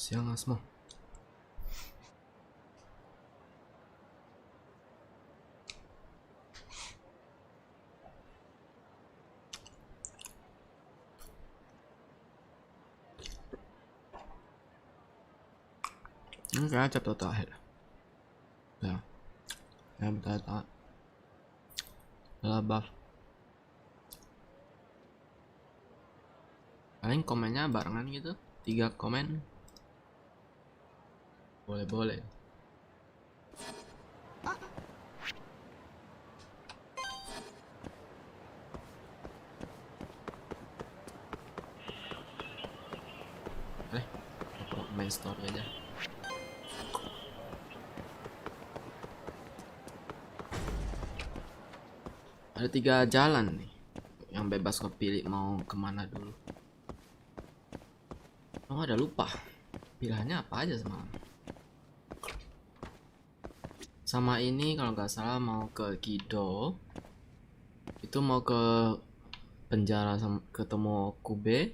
Siang Asmo. Ini kayaknya chapter terakhir. Ya, yang bertanya adalah buff. Paling komennya barengan gitu, 3 komen. Boleh. Main story aja. Ada 3 jalan nih yang bebas kepilih mau kemana dulu. Oh, ada lupa pilihannya apa aja semalam. Sama ini kalau nggak salah mau ke Kido, itu mau ke penjara sama ketemu Kube.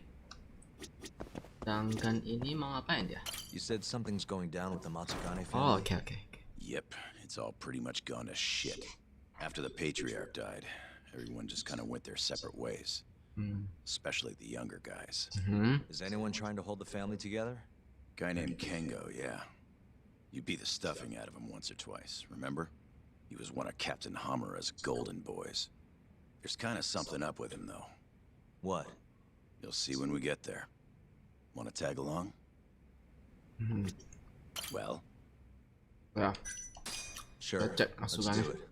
Sedangkan ini mau ngapain dia? You said something's going down with the Matsugane family. Oh, okay. Yep, it's all pretty much gone to shit. After the patriarch died, everyone just kind of went their separate ways. Especially the younger guys. Is anyone trying to hold the family together? Guy named Kengo, yeah. You beat the stuffing out of him once or twice, remember? He was one of Captain Hamura's golden boys. There's kind of something up with him, though. What? You'll see when we get there. Want to tag along? Well? Yeah. Sure, let's do it.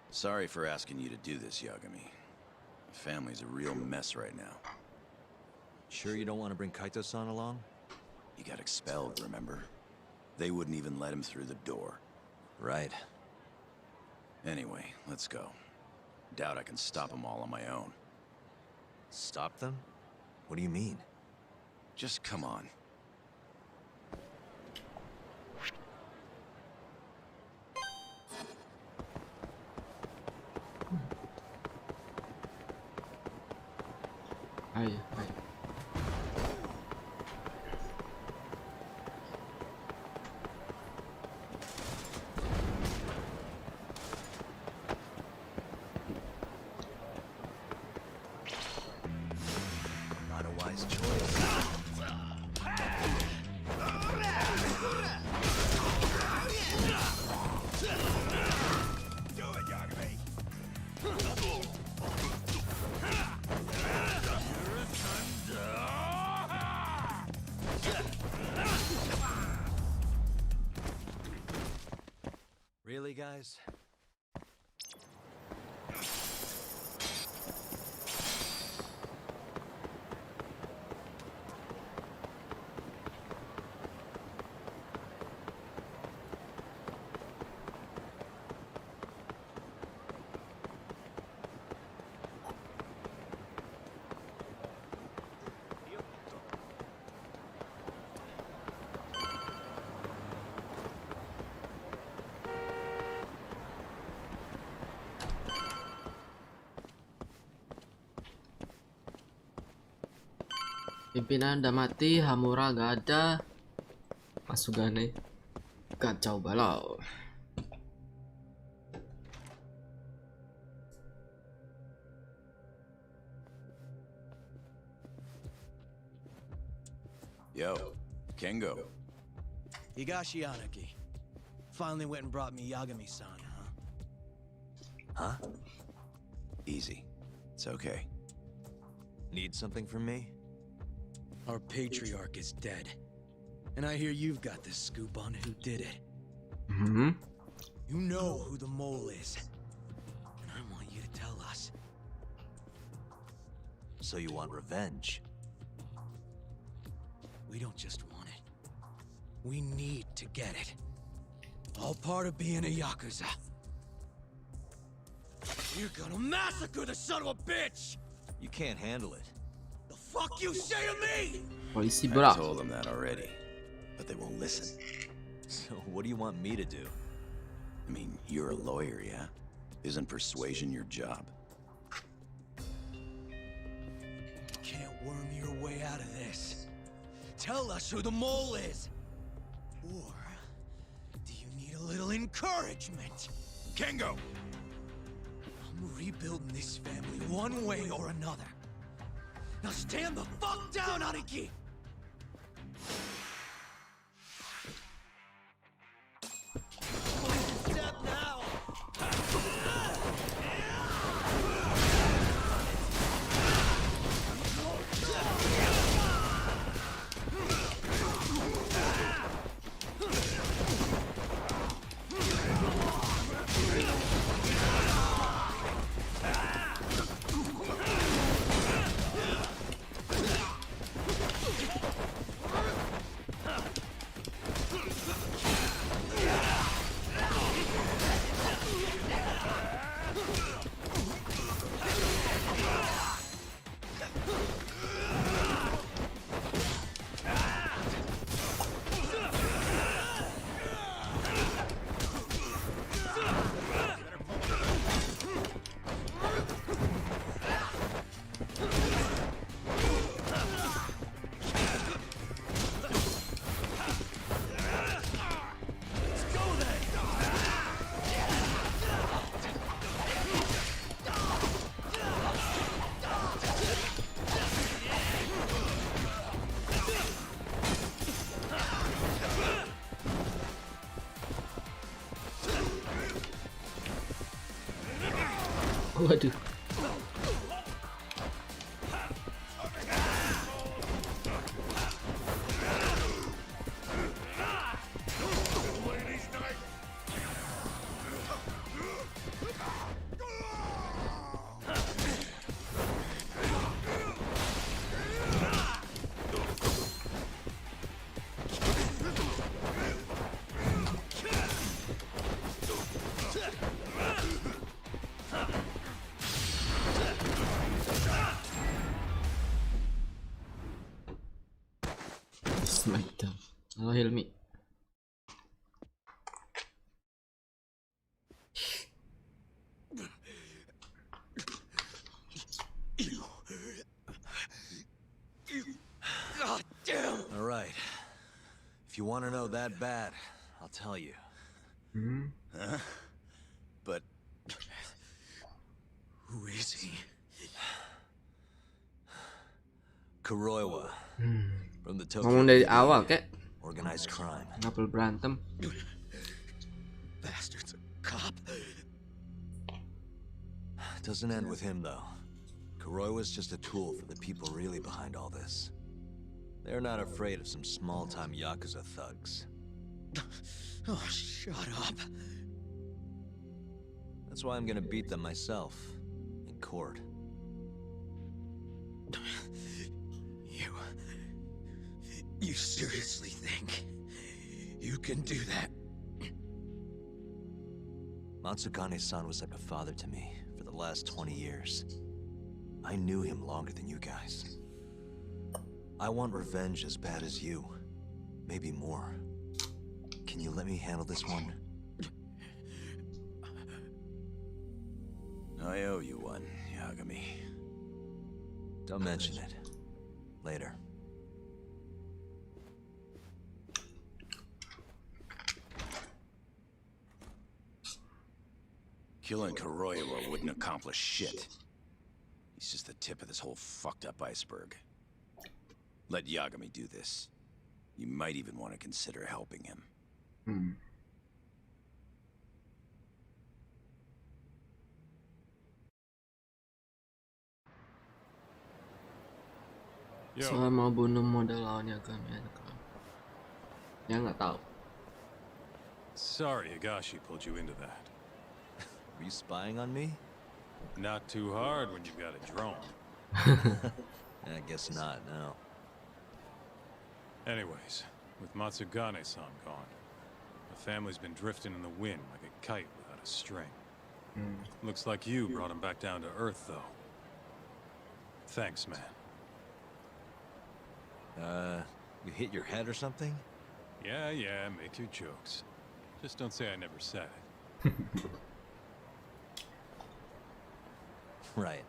Sorry for asking you to do this, Yagami. The family's a real mess right now. Sure you don't want to bring Kaito-san along? He got expelled, remember? They wouldn't even let him through the door. Right. Anyway, let's go. Doubt I can stop them all on my own. Stop them? What do you mean? Just come on. Hai. Not a wise choice. Do it, Yagami! Really, guys? Pimpinan udah mati, Hamura gak ada, Masugane kacau balau. Yo, Kengo. Higashi Anaki. Finally went and brought me Yagami-san, huh? Huh? Easy. It's okay. Need something from me? Our patriarch is dead. And I hear you've got the scoop on who did it. You know who the mole is. And I want you to tell us. So you want revenge? We don't just want it. We need to get it. All part of being a Yakuza. You're gonna massacre the son of a bitch! You can't handle it. The fuck you say to me? Polisi I berat. told them that already, but they won't listen. So what do you want me to do? I mean, you're a lawyer, yeah? Isn't persuasion your job? Can't worm your way out of this. Tell us who the mole is! Or do you need a little encouragement? Kengo! I'm rebuilding this family one way or another. Now stand the fuck down, Aniki! Step now! Waduh. Smackdown. Halo Hilmi. God damn! All right. If you want to know that bad, I'll tell you. Huh? But... Who is he? Kuroiwa. From the Ngomong Tokyo dari awal kek. organized crime. Ngapel berantem. Bastard's a cop. Doesn't end with him though. Kuroiwa's just a tool for the people really behind all this. They're not afraid of some small-time Yakuza thugs. Oh, shut up. That's why I'm gonna beat them myself. In court. You seriously think you can do that? Matsukane-san was like a father to me for the last 20 years. I knew him longer than you guys. I want revenge as bad as you. Maybe more. Can you let me handle this one? I owe you one, Yagami. Don't mention it. Later. Killing Kuroiwa wouldn't accomplish shit. He's just the tip of this whole fucked up iceberg. Let Yagami do this. You might even want to consider helping him. Soal mau bunuh model lawannya kami ya. Ya nggak tahu. Sorry Higashi pulled you into that. Were you spying on me? Not too hard when you've got a drone. I guess not, no. Anyways, with Matsugane-san gone, the family's been drifting in the wind like a kite without a string. Looks like you brought him back down to earth, though. Thanks, man. You hit your head or something? Yeah, make your jokes. Just don't say I never said it. Right.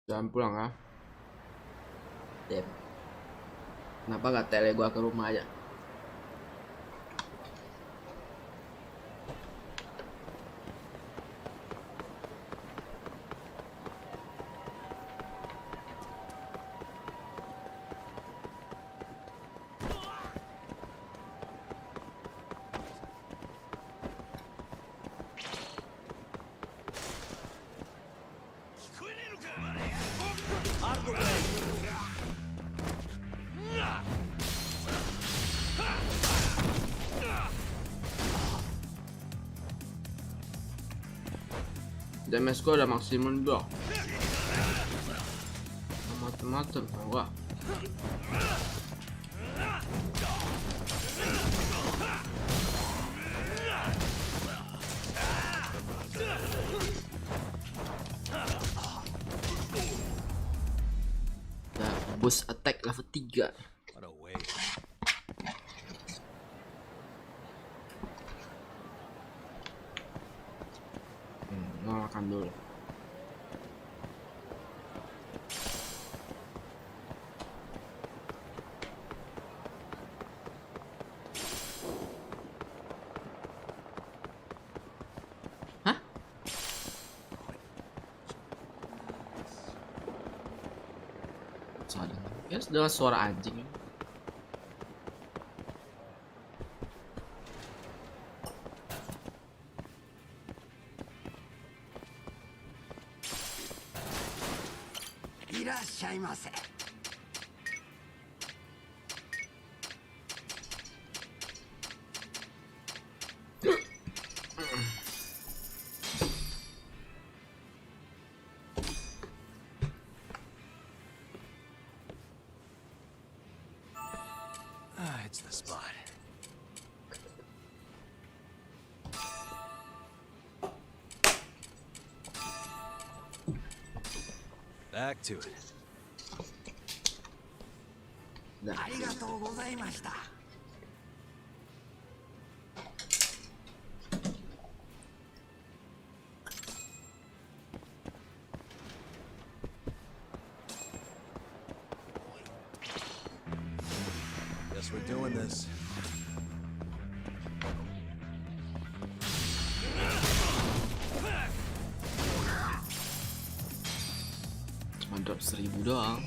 Jangan pulang ah. Dep. Kenapa gak tele gua ke rumah aja? Damage gua udah maksimum dong. Macem-macem wah. Udah boost attack level 3. What a waste. Nolakan dulu. Hah? Ya dengan suara anjing. It's the spot. Back to it. Nah. Guess we're doing this. Cuma drop 1000 doang.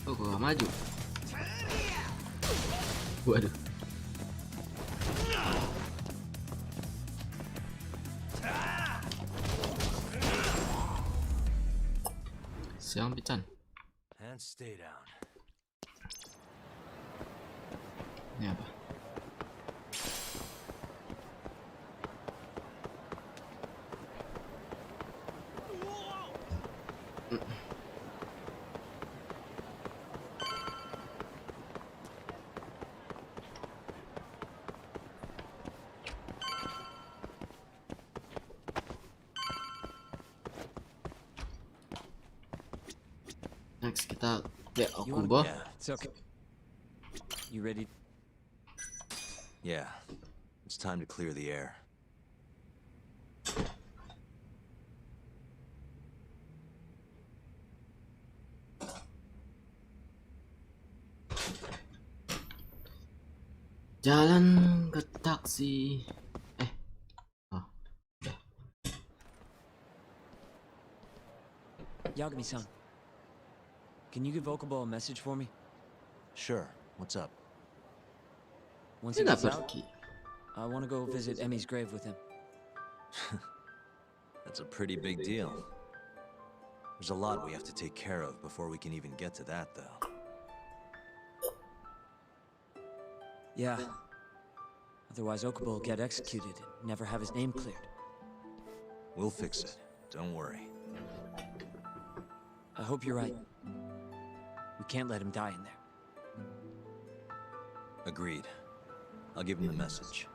Oh, gua gak maju. Waduh. Siang pican. And stay down. Ini apa? Next kita lihat Okubo. Yeah, It's okay. You ready? yeah. It's time to clear the air. Jalan ke taksi. Oh. Yagami-san, can you give Okubo a message for me? Sure. What's up? Once he Ini gets gak out, pergi. I want to go visit Emi's grave with him. That's a pretty big deal. There's a lot we have to take care of before we can even get to that, though. Yeah. Otherwise, Okubo will get executed and never have his name cleared. We'll fix it. Don't worry. I hope you're right. We can't let him die in there. Agreed. I'll give him the message.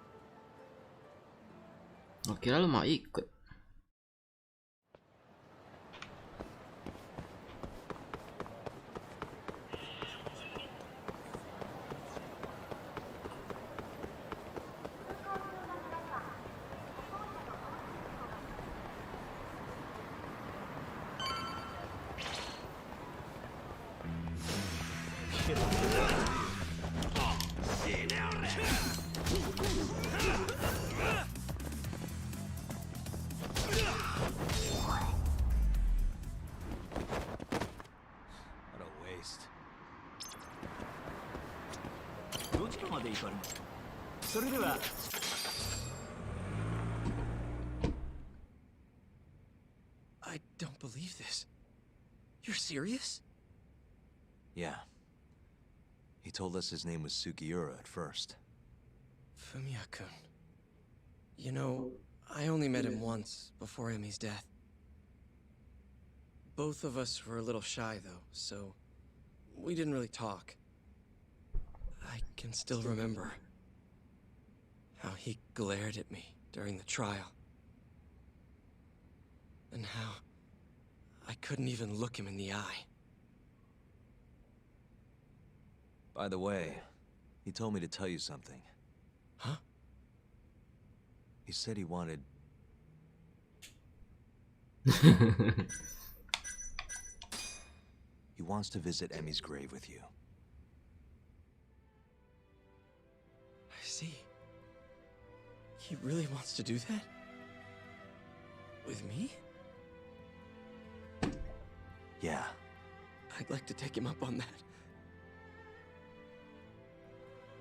Oke, lalu mau ikut. What a waste. I don't believe this. You're serious? Yeah. He told us his name was Sugiura at first. Fumiya-kun. You know, I only met him once before Emi's death. Both of us were a little shy, though, so we didn't really talk. I can still remember how he glared at me during the trial. And how I couldn't even look him in the eye. By the way, he told me to tell you something. Huh? He said he wanted... He wants to visit Emi's grave with you. I see. He really wants to do that? With me? Yeah. I'd like to take him up on that.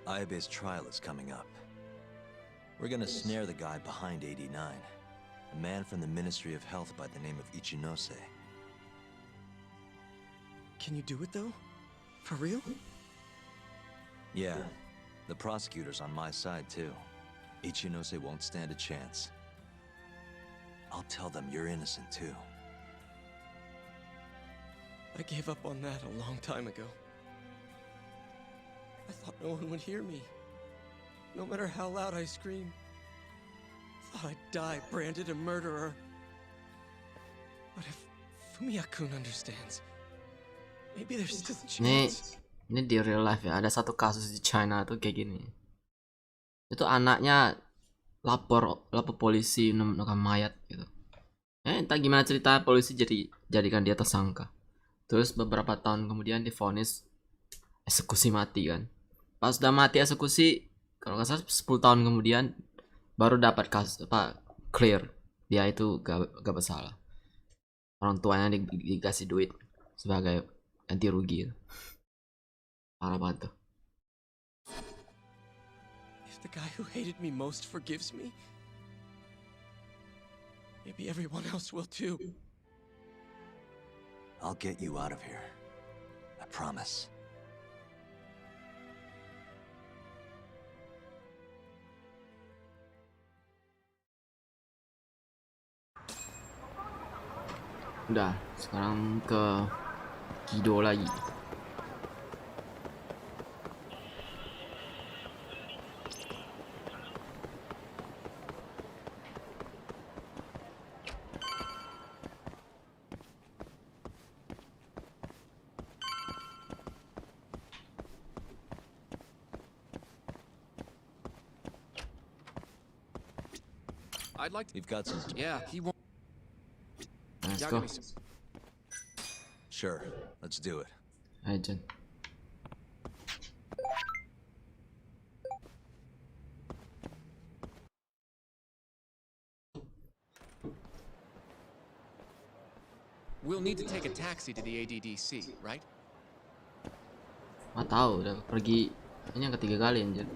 Ayabe's trial is coming up. We're gonna snare the guy behind 89, a man from the Ministry of Health by the name of Ichinose. Can you do it, though? For real? Yeah, the prosecutor's on my side, too. Ichinose won't stand a chance. I'll tell them you're innocent, too. I gave up on that a long time ago. I thought no one would hear me. No matter how loud I screamed. Thought I'd die branded a murderer. But if Fumiya-kun understands, maybe there's still a chance. Ini di real life ya, ada satu kasus di China tuh kayak gini. Itu anaknya lapor polisi menemukan mayat gitu. Entah gimana cerita, polisi jadikan dia tersangka. Terus beberapa tahun kemudian divonis eksekusi mati kan. Pas udah mati eksekusi, kalau nggak salah 10 tahun kemudian baru dapat kasus clear dia itu gak bersalah. Orang tuanya dikasih duit sebagai ganti rugi. Parah banget tuh. If the guy who hated me most forgives me, maybe everyone else will too. I'll get you out of here. I promise. Udah, sekarang ke Kido lagi. I'd like to... We've got some... Yeah, he won't... Let's go. Sure, let's do it. Ayo Jen. We'll need to take a taxi to the ADDC, right? Nggak tahu, udah pergi ini yang ketiga kali anjir.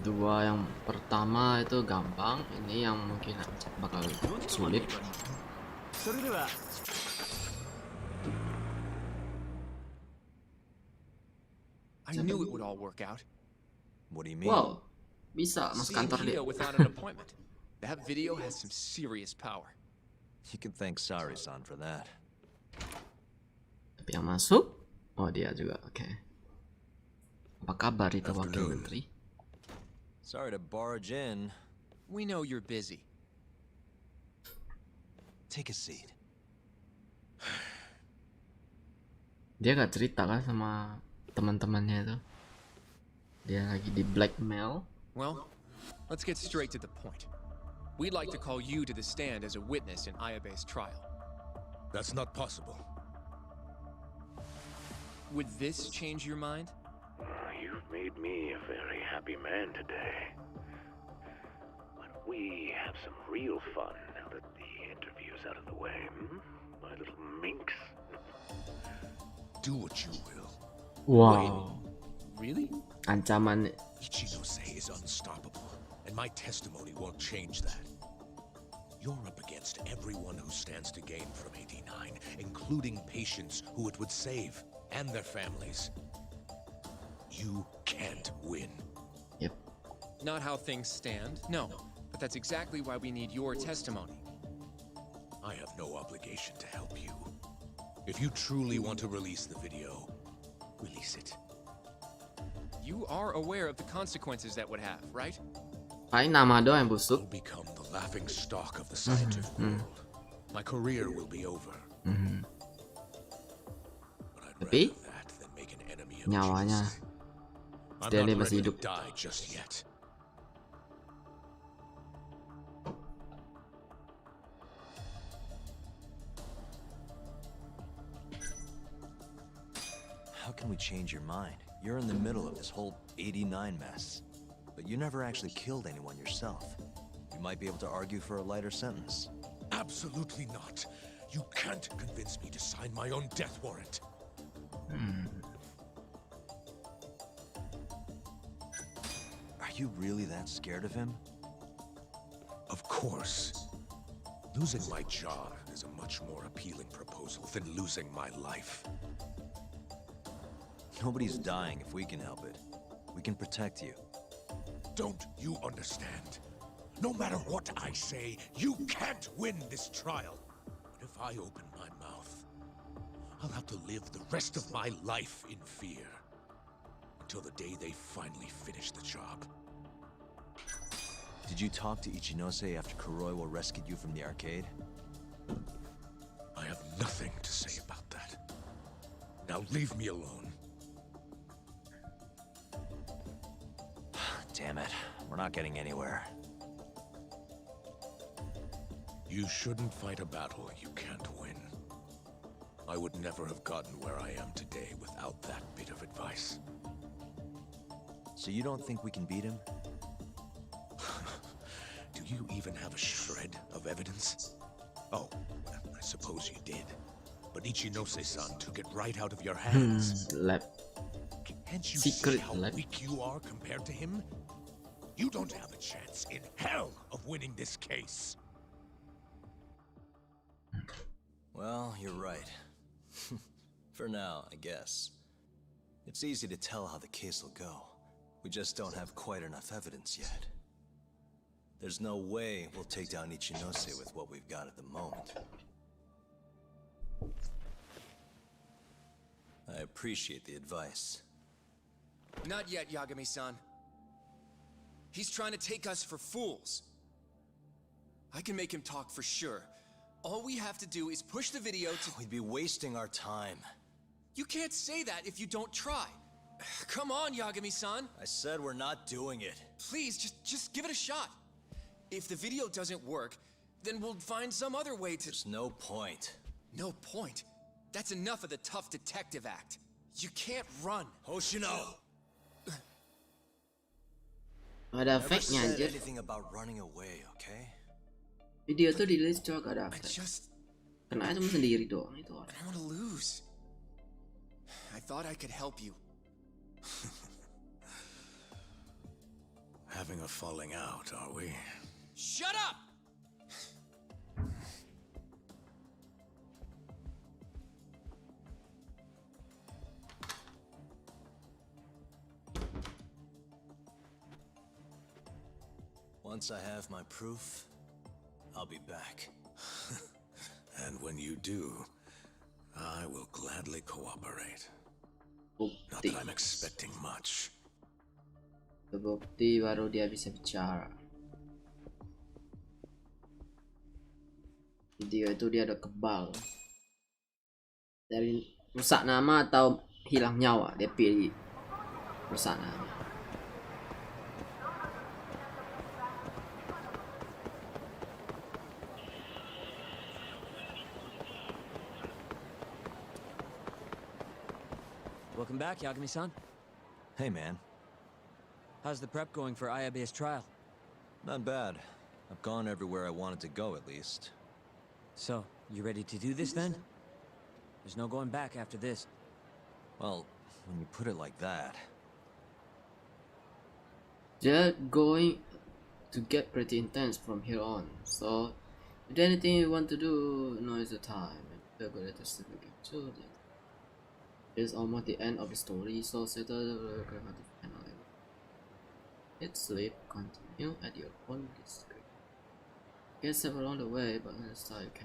Dua yang pertama itu gampang, ini yang mungkin bakal sulit. I knew it would all work out. What do you mean? Wow, bisa masuk Seeing kantor dia. Hito without an appointment. That video has some serious power. You can thank Sari-san for that. Tapi yang masuk, oh dia juga, oke. Apa kabar itu wakil Afternoon. menteri? Sorry to barge in. We know you're busy. Take a seat. Dia gak cerita kan sama teman-temannya itu. Dia lagi di blackmail. Well, let's get straight to the point. We'd like to call you to the stand as a witness in Ayabe's trial. That's not possible. Would this change your mind? You've made me a very happy man today. Why don't we have some real fun now that the interview's out of the way, my little minx? Do what you will. Wow, Really? ancaman. Ichinose is unstoppable, and my testimony won't change that. You're up against everyone who stands to gain from 89, including patients who it would save, and their families. You can't win. Yep. Not how things stand, no. But that's exactly why we need your testimony. I have no obligation to help you. If you truly want to release the video, release it. You are aware of the consequences that would have, right? Paling nama doang yang I'll busuk. become the laughing stock of the scientific world. My career will be over. But I'd Tapi rather that than make an enemy of nyawanya Ichinose. I'm Stanley not masih ready to hidup. die just yet. How can we change your mind? You're in the middle of this whole 89 mess. But you never actually killed anyone yourself. You might be able to argue for a lighter sentence. Absolutely not. You can't convince me to sign my own death warrant. Are you really that scared of him? Of course. Losing my job is a much more appealing proposal than losing my life. Nobody's dying if we can help it. We can protect you. Don't you understand? No matter what I say, you can't win this trial. But if I open my mouth, I'll have to live the rest of my life in fear. Until the day they finally finish the job. Did you talk to Ichinose after Kuroiwa rescued you from the arcade? I have nothing to say about that. Now leave me alone. Damn it. We're not getting anywhere. You shouldn't fight a battle you can't win. I would never have gotten where I am today without that bit of advice. So you don't think we can beat him? Do you even have a shred of evidence? Oh, I suppose you did. But Ichinose-san took it right out of your hands. Lab. Can't you see Secret how lab. weak you are compared to him? You don't have a chance in hell of winning this case. Well, you're right. For now, I guess. It's easy to tell how the case will go. We just don't have quite enough evidence yet. There's no way we'll take down Ichinose with what we've got at the moment. I appreciate the advice. Not yet, Yagami-san. He's trying to take us for fools. I can make him talk for sure. All we have to do is push the video to... We'd be wasting our time. You can't say that if you don't try. Come on, Yagami-san. I said we're not doing it. Please, just give it a shot. If the video doesn't work, then we'll find some other way to... There's no point. No point. That's enough of the tough detective act. You can't run. Hoshino! Ada Never efeknya said aja. anything about running away, okay? Video tuh dirilis cuma gak ada I efek. just... Kena cuma sendiri doang itu I orang. don't want to lose. I thought I could help you. Having a falling out, are we? Shut up! Once I have my proof, I'll be back. And when you do, I will gladly cooperate. Not that I'm expecting much. Bukti baru dia bisa bicara. Video itu dia ada kebal. Dari rusak nama atau hilang nyawa, dia pilih rusak nama. Welcome back, Yagami-san. Hey, man. How's the prep going for Ayabe's trial? Not bad. I've gone everywhere I wanted to go, at least. So, you ready to do this then? There's no going back after this. Well, when you put it like that... They're going to get pretty intense from here on. So, if there's anything you want to do, now is the time. It's almost the end of the story, so settle the grammatic final. Let's sleep, continue at your own risk. Get several on the way, but on the start you can.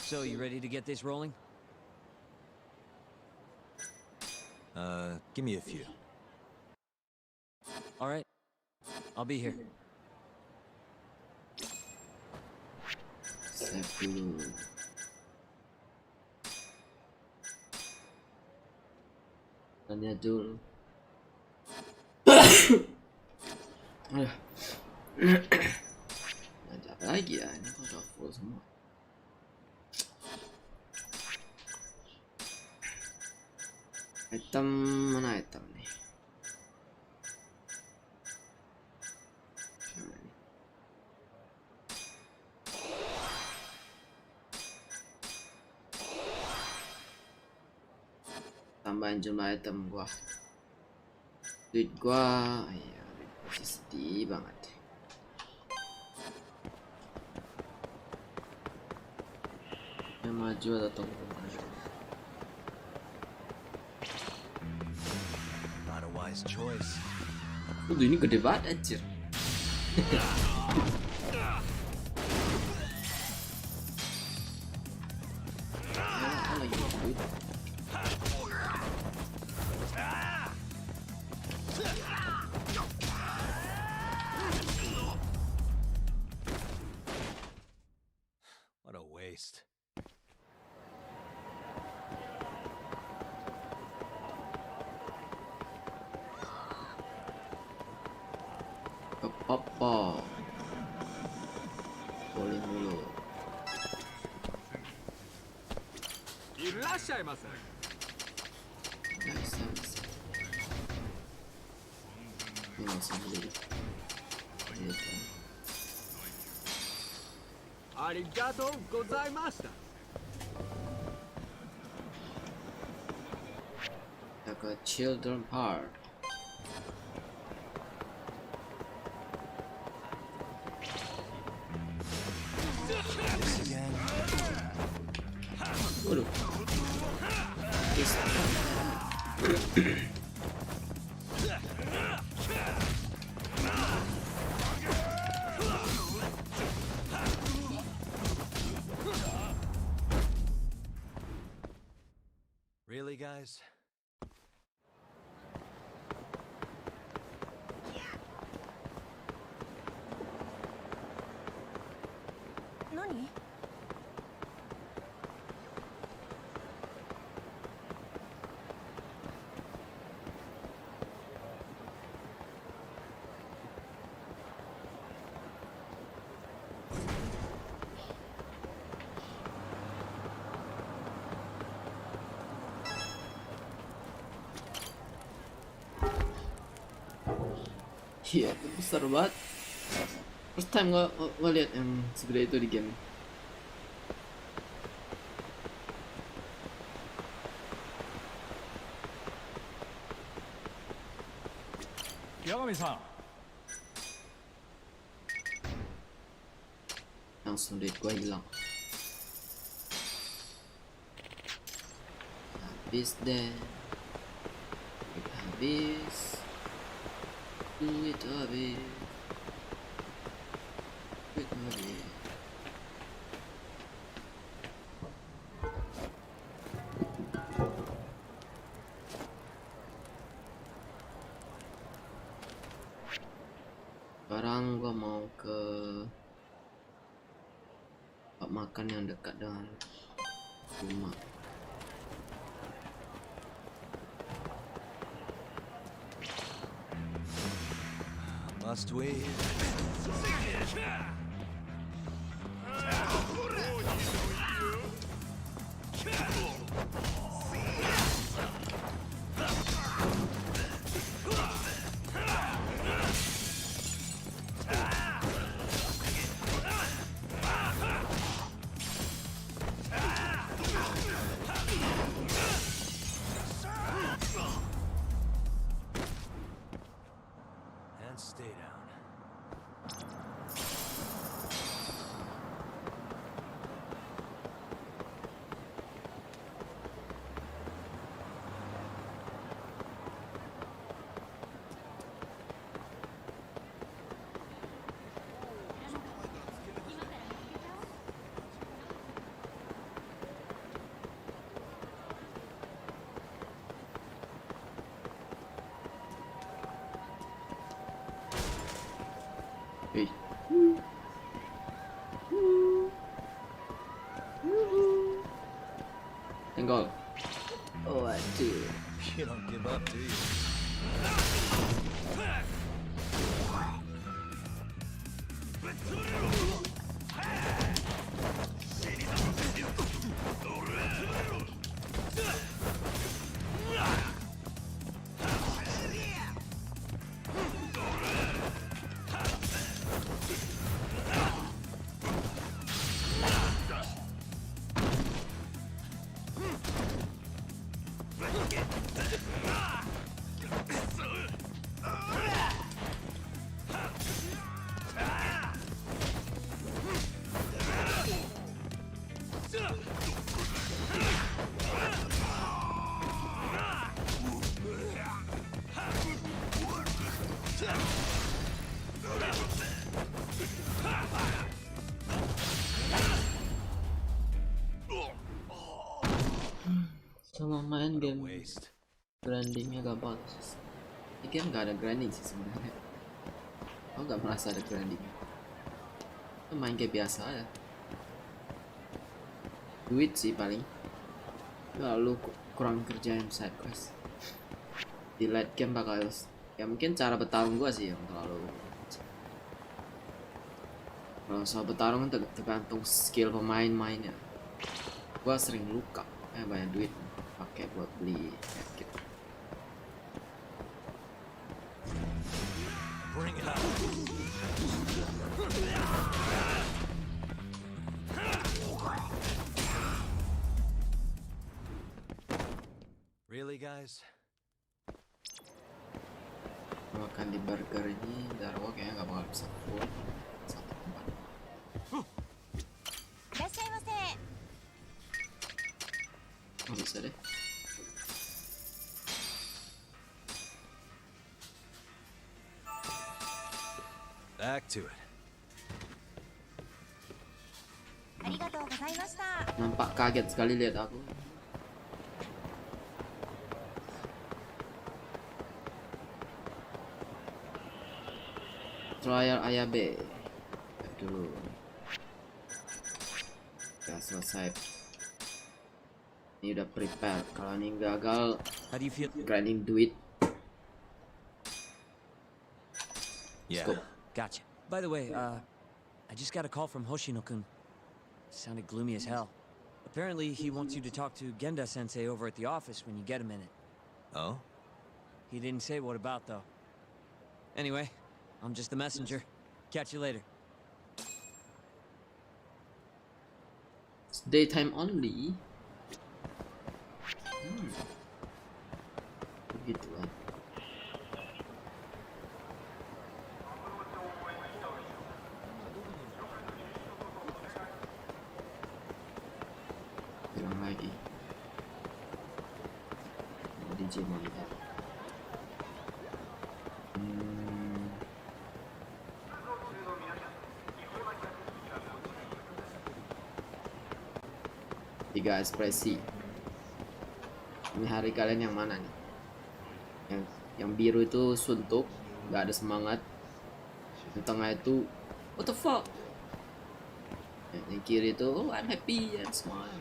So, you ready to get this rolling? Give me a few. Alright. I'll be here. Save dulu. Tanya dulu. Aduh. Ada apa lagi ya? Ini kok udah full semua. Item mana item nih? Tambahin jumlah item gua. Duit gua, ya masih sedih banget. Yang maju atau tunggu maju? Not a wise choice. Ini gede banget anjir. What a waste. Apa? Boleh dulu. Ini masih beli. Arigatou gozaimashita. Like a children part. Waduh. Really, guys? Nani? Iya, itu besar banget. First time gua lihat yang segede itu di game. Yagami-san. Langsung duit gua hilang. Habis deh. Duit habis. Duit habis. Duit habis. Sekarang gua mau ke tempat makan yang dekat dengan rumah. Must we? And stay down. Wih. Tenggol. Oh, aduh. You don't give up, do you? Sama main game Waste. grindingnya gak bagus. Ini game gak ada grinding sih sebenarnya. Aku gak merasa ada grinding. Itu main game biasa ya. Duit sih paling. Lalu kurang kerjain side quest. Di late game bakal ya mungkin cara bertarung gua sih yang terlalu. Kalau soal bertarung kan tergantung skill pemain-mainnya. Gua sering luka, banyak duit pakai buat beli kit. Bring it up. Really, guys? Makan di burger ini darwo kayaknya nggak bakal bisa full satu tempat. Oh, bisa deh. Back to it. Nampak kaget sekali lihat aku. Trial Ayabe dulu. Udah selesai. Ini udah prepare. Kalau ini gagal, How do you feel? grinding duit. Yeah. Go. Gotcha. By the way, I just got a call from Hoshino-kun. Sounded gloomy as hell. Apparently, he wants you to talk to Genda-sensei over at the office when you get a minute. Oh? He didn't say what about, though. Anyway, I'm just the messenger. Catch you later. It's daytime only. Begitu lah. Bilang lagi. DJ monitor. 3 ekspresi. Ini hari kalian yang mana nih? Yang biru itu suntuk, nggak ada semangat. Yang tengah itu what the fuck? Yang kiri itu oh, I'm happy and smile.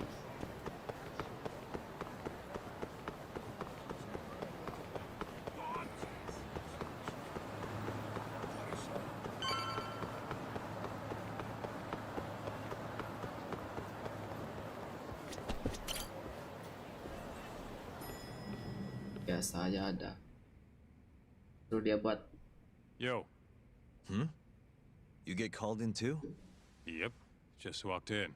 Biasa aja ada. Terus dia buat. Yo. You get called in too? Yep. Just walked in.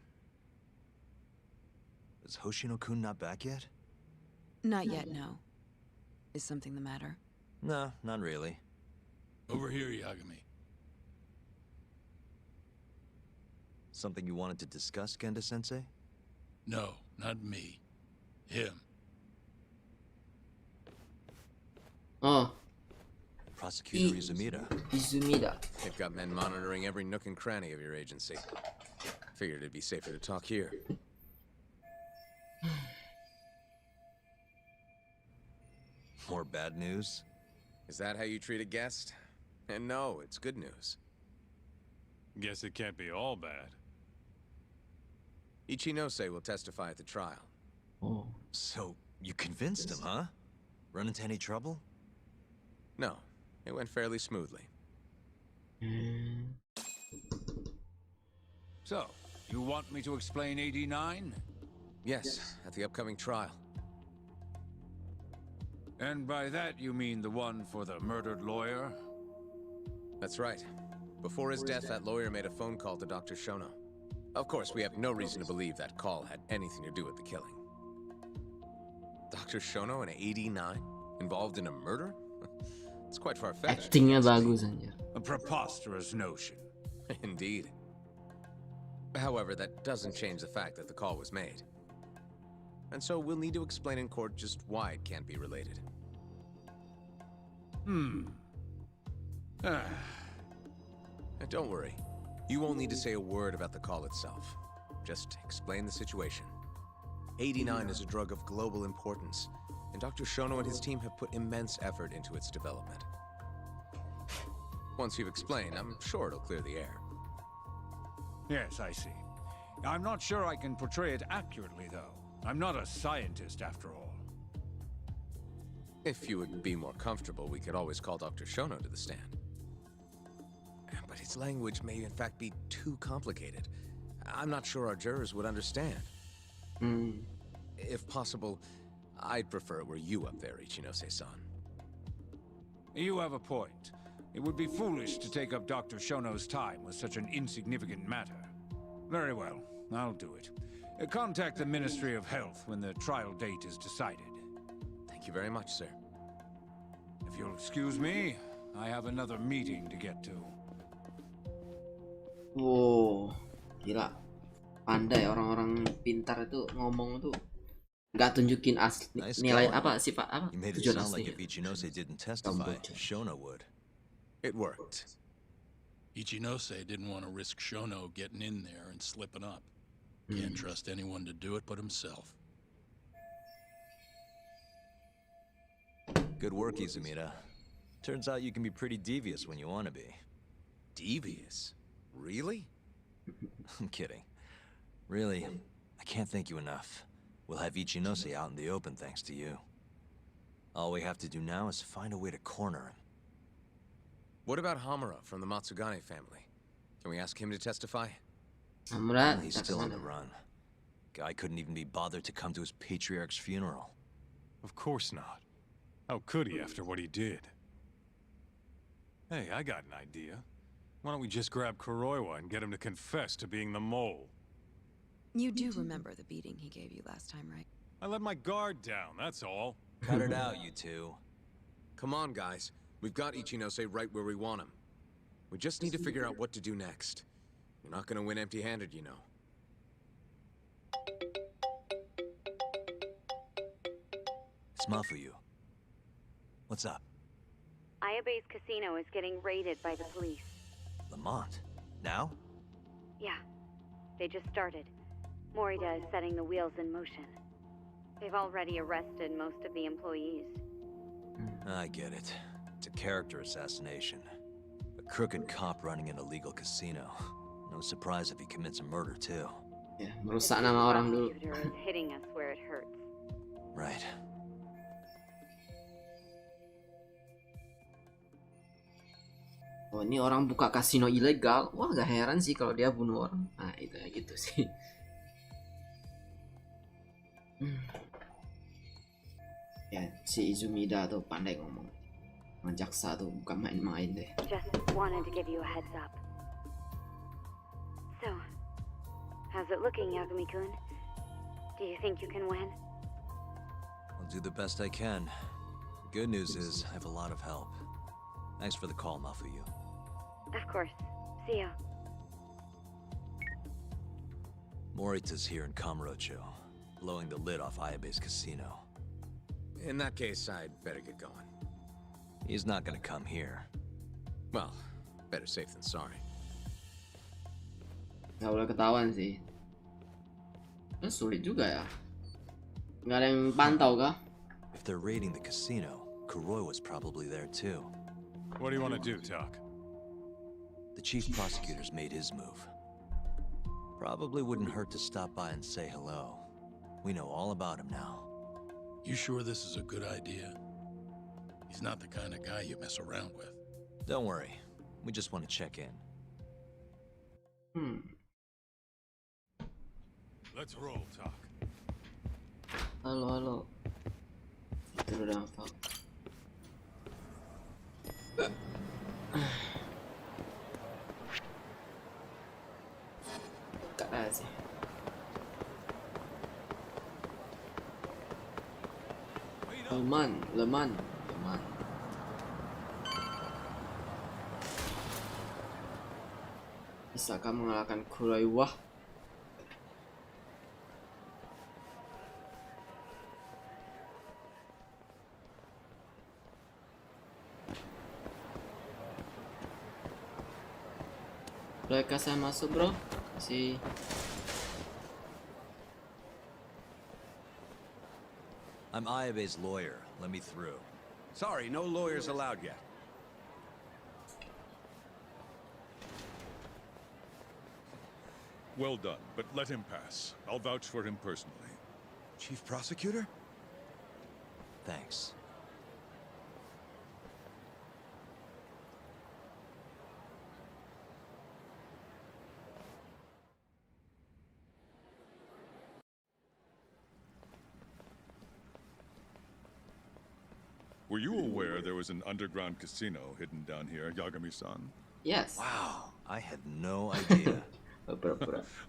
Is Hoshino-kun not back yet? Not yet, no. Is something the matter? No, not really. Over here, Yagami. Something you wanted to discuss, Genda-sensei? No, not me. Him. Oh, Prosecutor Izumida. Izumida. They've got men monitoring every nook and cranny of your agency. Figured it'd be safer to talk here. More bad news? Is that how you treat a guest? And no, it's good news. Guess it can't be all bad. Ichinose will testify at the trial. Oh. So, you convinced him, huh? Run into any trouble? No, it went fairly smoothly. So, you want me to explain 89? Yes, at the upcoming trial. And by that you mean the one for the murdered lawyer? That's right. Before his death, that lawyer made a phone call to Dr. Shono. Of course, we have no reason to believe that call had anything to do with the killing. Dr. Shono in 89? Involved in a murder? It's quite far-fetched. Actingnya bagus anjir. A preposterous notion. Indeed. However, that doesn't change the fact that the call was made. And so we'll need to explain in court just why it can't be related. Don't worry. You won't need to say a word about the call itself. Just explain the situation. 89 is a drug of global importance, and Dr. Shono and his team have put immense effort into its development. Once you've explained, I'm sure it'll clear the air. Yes, I see. I'm not sure I can portray it accurately, though. I'm not a scientist, after all. If you would be more comfortable, we could always call Dr. Shono to the stand. But his language may in fact be too complicated. I'm not sure our jurors would understand. If possible, I'd prefer it were you up there, Ichinose-san. You have a point. It would be foolish to take up Dr. Shono's time with such an insignificant matter. Very well, I'll do it. Contact the Ministry of Health when the trial date is decided. Thank you very much, sir. If you'll excuse me, I have another meeting to get to. Wow, gila. Pandai orang-orang pintar itu ngomong tuh nggak tunjukin asli nilai apa sifat apa You made it tujuan sound like asli. if Ichinose didn't testify, Shono would. It worked. Ichinose didn't want to risk Shono getting in there and slipping up. Can't trust anyone to do it but himself. Good work, Izumida. Turns out you can be pretty devious when you want to be. Devious? Really? I'm kidding. Really, I can't thank you enough. We'll have Ichinose out in the open thanks to you. All we have to do now is find a way to corner him. What about Hamura from the Matsugane family? Can we ask him to testify? Hamura, He's still on the run. Guy couldn't even be bothered to come to his patriarch's funeral. Of course not. How could he after what he did? Hey, I got an idea. Why don't we just grab Kuroiwa and get him to confess to being the mole? You do remember the beating he gave you last time, right? I let my guard down, that's all. Cut it out, you two. Come on, guys. We've got Ichinose right where we want him. We just need to figure out what to do next. You're not gonna win empty-handed, you know. It's Mafuyu. What's up? Ayabe's casino is getting raided by the police. Lamont? Now? Yeah, they just started. Morita is setting the wheels in motion. They've already arrested most of the employees. I get it. It's a character assassination. A crooked cop running an illegal casino. No surprise if he commits a murder too. Ya, merusak nama orang dulu. Prosecutor is hitting us where it hurts. Right. Oh, ini orang buka kasino ilegal. Wah, gak heran sih kalau dia bunuh orang. Nah, itu ya gitu sih. Ya, si Izumida tuh pandai ngomong. Sama jaksa tuh bukan main-main deh. Just wanted to give you a heads up. So, how's it looking, Yagami-kun? Do you think you can win? I'll do the best I can. The good news is I have a lot of help. Thanks for the call, Mafuyu. Of course. See ya. Morita's here in Kamurocho, blowing the lid off Ayabe's casino. In that case, I'd better get going. He's not gonna come here. Well, better safe than sorry. Gak boleh ketahuan sih. Sulit juga ya. Nggak ada yang pantau kah? If they're raiding the casino, Kuroi was probably there too. What do you want to do, Doc? The chief prosecutor's made his move. Probably wouldn't hurt to stop by and say hello. We know all about him now. You sure this is a good idea? He's not the kind of guy you mess around with. Don't worry. We just want to check in. Let's roll, Doc. Halo. Itu udah apa? Gak ada sih. Leman. Bisakah mengalahkan Kuroi? Wah. Bolehkah saya masuk, bro? I'm Ayabe's lawyer. Let me through. Sorry, no lawyers allowed yet. Well done, but let him pass. I'll vouch for him personally. Chief Prosecutor? Thanks. Were you aware there was an underground casino hidden down here, Yagami-san? Yes. Wow, I had no idea.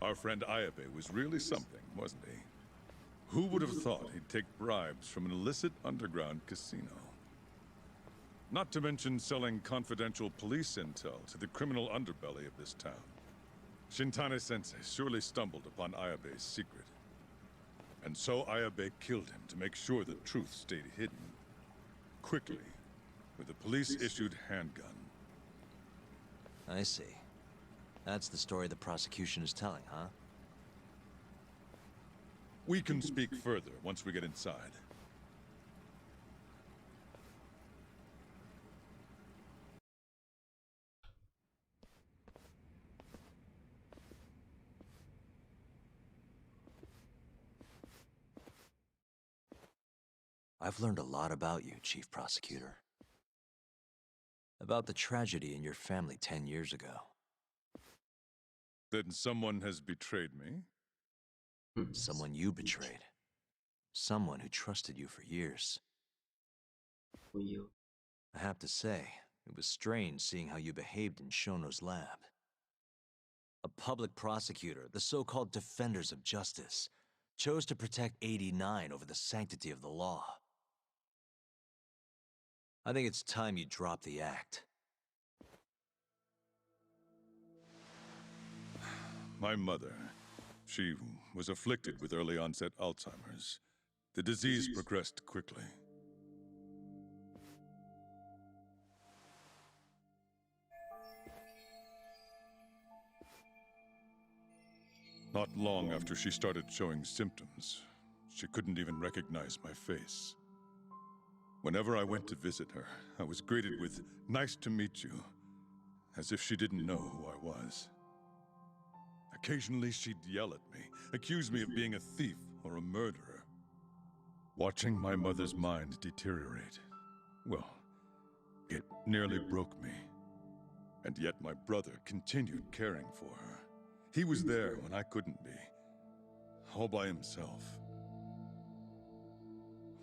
Our friend Ayabe was really something, wasn't he? Who would have thought he'd take bribes from an illicit underground casino? Not to mention selling confidential police intel to the criminal underbelly of this town. Shintane-sensei surely stumbled upon Ayabe's secret. And so Ayabe killed him to make sure the truth stayed hidden. Quickly, with a police-issued handgun. I see. That's the story the prosecution is telling, huh? We can speak further once we get inside. I've learned a lot about you, Chief Prosecutor. About the tragedy in your family 10 years ago. Then someone has betrayed me? Someone you betrayed. Someone who trusted you for years. I have to say, it was strange seeing how you behaved in Shono's lab. A public prosecutor, the so-called defenders of justice, chose to protect 89 over the sanctity of the law. I think it's time you drop the act. My mother, she was afflicted with early onset Alzheimer's. The disease progressed quickly. Not long after she started showing symptoms, she couldn't even recognize my face. Whenever I went to visit her, I was greeted with, "Nice to meet you," as if she didn't know who I was. Occasionally she'd yell at me, accuse me of being a thief or a murderer. Watching my mother's mind deteriorate, well, it nearly broke me. And yet my brother continued caring for her. He was there when I couldn't be, all by himself.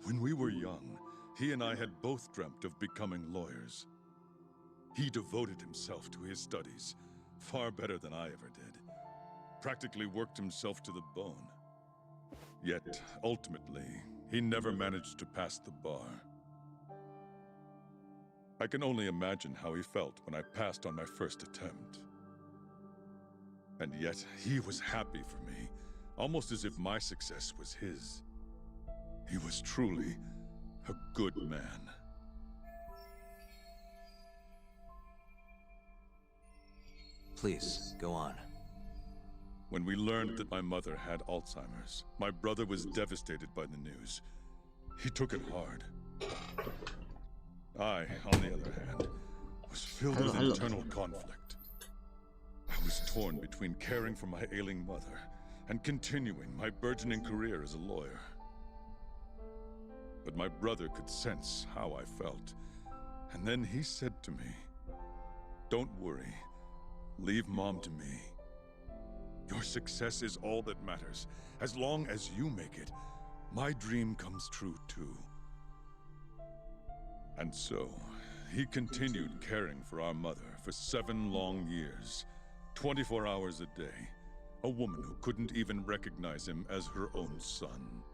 When we were young, he and I had both dreamt of becoming lawyers. He devoted himself to his studies, far better than I ever did. Practically worked himself to the bone. Yet, ultimately, he never managed to pass the bar. I can only imagine how he felt when I passed on my first attempt. And yet, he was happy for me, almost as if my success was his. He was truly a good man. Please, go on. When we learned that my mother had Alzheimer's, my brother was devastated by the news. He took it hard. I, on the other hand, was filled with internal conflict. I was torn between caring for my ailing mother and continuing my burgeoning career as a lawyer. But my brother could sense how I felt, and then he said to me, "Don't worry, leave Mom to me. Your success is all that matters. As long as you make it, my dream comes true too." And so, he continued caring for our mother for 7 long years, 24 hours a day, a woman who couldn't even recognize him as her own son.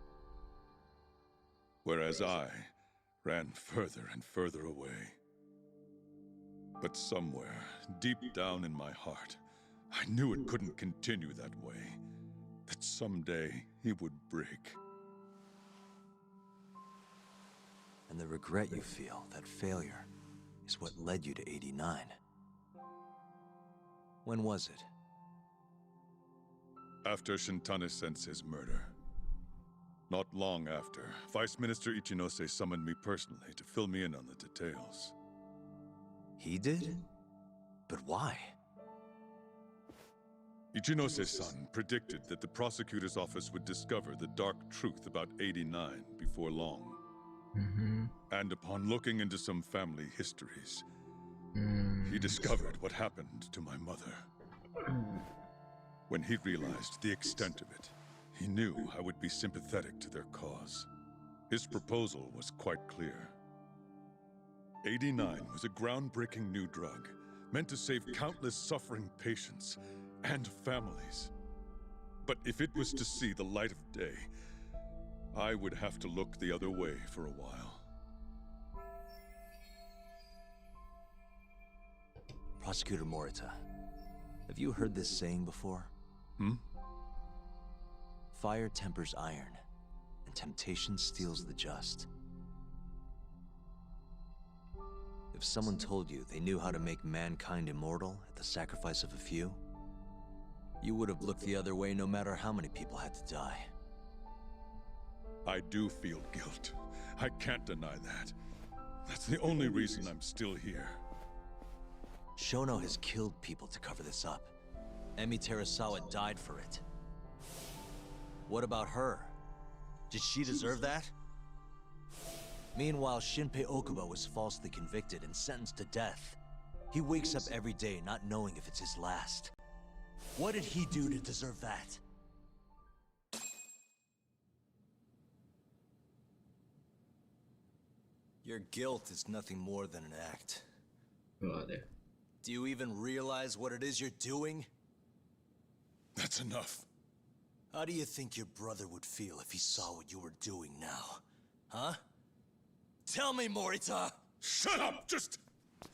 Whereas I ran further and further away. But somewhere, deep down in my heart, I knew it couldn't continue that way, that someday he would break. And the regret you feel, that failure, is what led you to 89. When was it? After Shintane Sensei's murder. Not long after, Vice Minister Ichinose summoned me personally to fill me in on the details. He did? But why? Ichinose-san predicted that the prosecutor's office would discover the dark truth about 89 before long. And upon looking into some family histories, he discovered what happened to my mother. When he realized the extent of it, he knew I would be sympathetic to their cause. His proposal was quite clear. 89 was a groundbreaking new drug, meant to save countless suffering patients and families. But if it was to see the light of day, I would have to look the other way for a while. Prosecutor Morita, have you heard this saying before? Fire tempers iron, and temptation steals the just. If someone told you they knew how to make mankind immortal at the sacrifice of a few, you would have looked the other way no matter how many people had to die. I do feel guilt. I can't deny that. That's the only reason I'm still here. Shono has killed people to cover this up. Emi Terasawa died for it. What about her? Did she deserve that? Meanwhile, Shinpei Okubo was falsely convicted and sentenced to death. He wakes up every day not knowing if it's his last. What did he do to deserve that? Your guilt is nothing more than an act. Do you even realize what it is you're doing? That's enough. How do you think your brother would feel if he saw what you were doing now? Huh? Tell me, Morita! Shut up! Just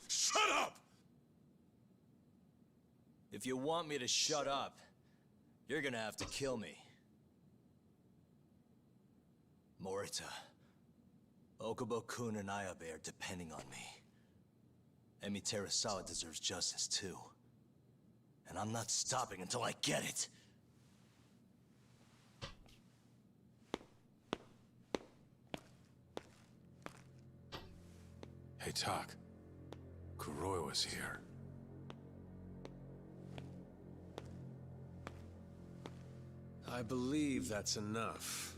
shut up! If you want me to shut up, you're gonna have to kill me. Morita, Okubo-kun and Ayabe are depending on me. Emi Terasawa deserves justice too. And I'm not stopping until I get it. Hey, Tak. Kuroi was here. I believe that's enough,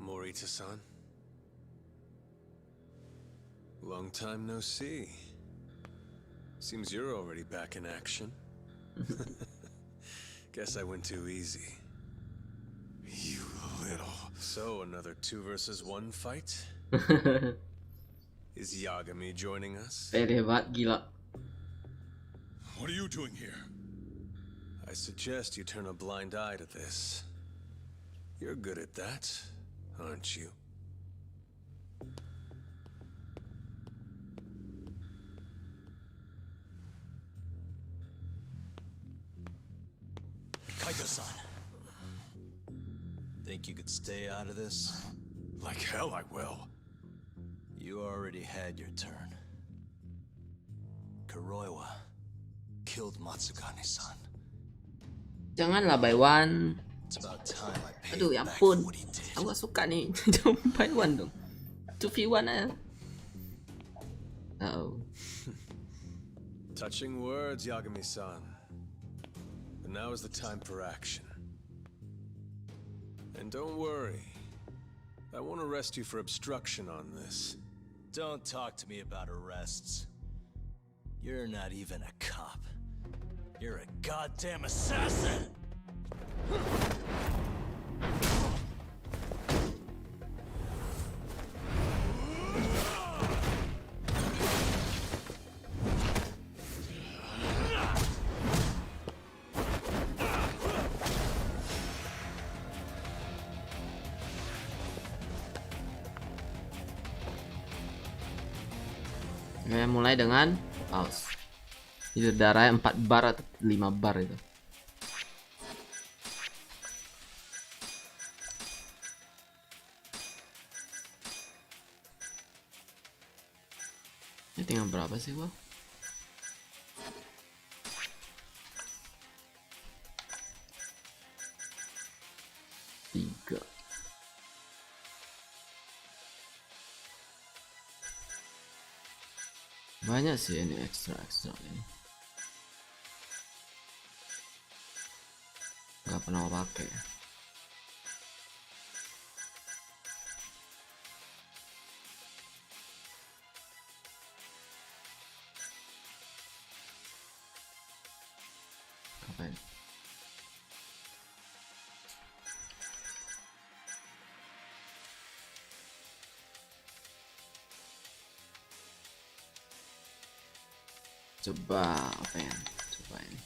Morita-san. Long time no see. Seems you're already back in action. Guess I went too easy. You little... So, another 2 versus 1 fight? Is Yagami joining us? Pede banget, gila. What are you doing here? I suggest you turn a blind eye to this. You're good at that, aren't you? Kaito-san. Think you could stay out of this? Like hell I will. You already had your turn. Kuroiwa killed Matsugane-san. Janganlah Baiwan. It's about time I paid Aduh, ya back for ampun. what he did. Aku gak suka nih. Jangan Baiwan dong. 2v1 aja. Oh. Touching words, Yagami-san. But now is the time for action. And don't worry. I won't arrest you for obstruction on this. Don't talk to me about arrests. You're not even a cop. You're a goddamn assassin! Oke, mulai dengan pause. Itu darahnya 4 bar atau 5 bar itu. Ini tinggal berapa sih gua? Tiga. Banyak sih ini ekstra ini. Gak pernah mau pakai. Ngapain? Coba apa ya? Coba ini.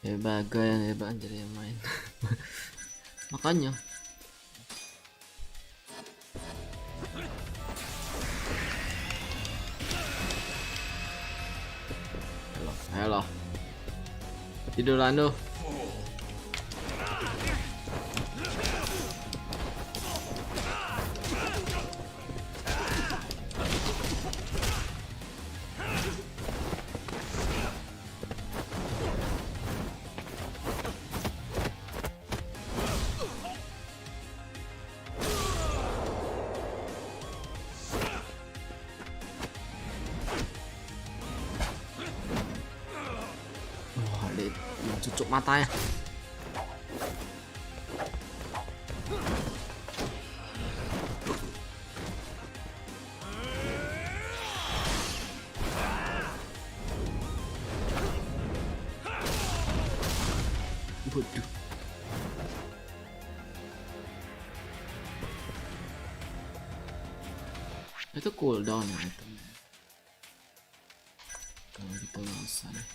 Hebat yang hebat jadi yang main. Makanya. Halo. Tidur Lando. Cucuk matanya. Waduh. Itu cooldown ya itu. Kalau gitu nggak usah deh.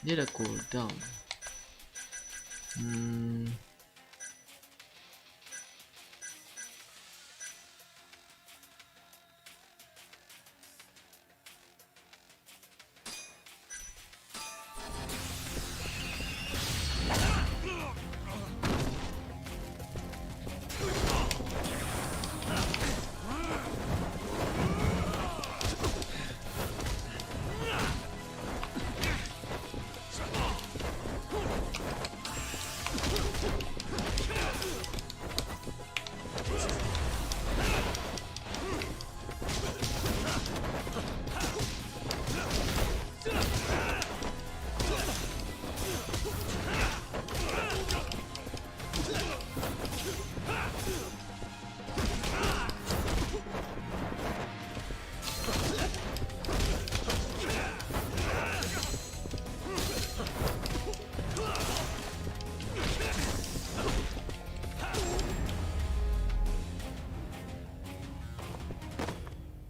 Dia ada cooldown.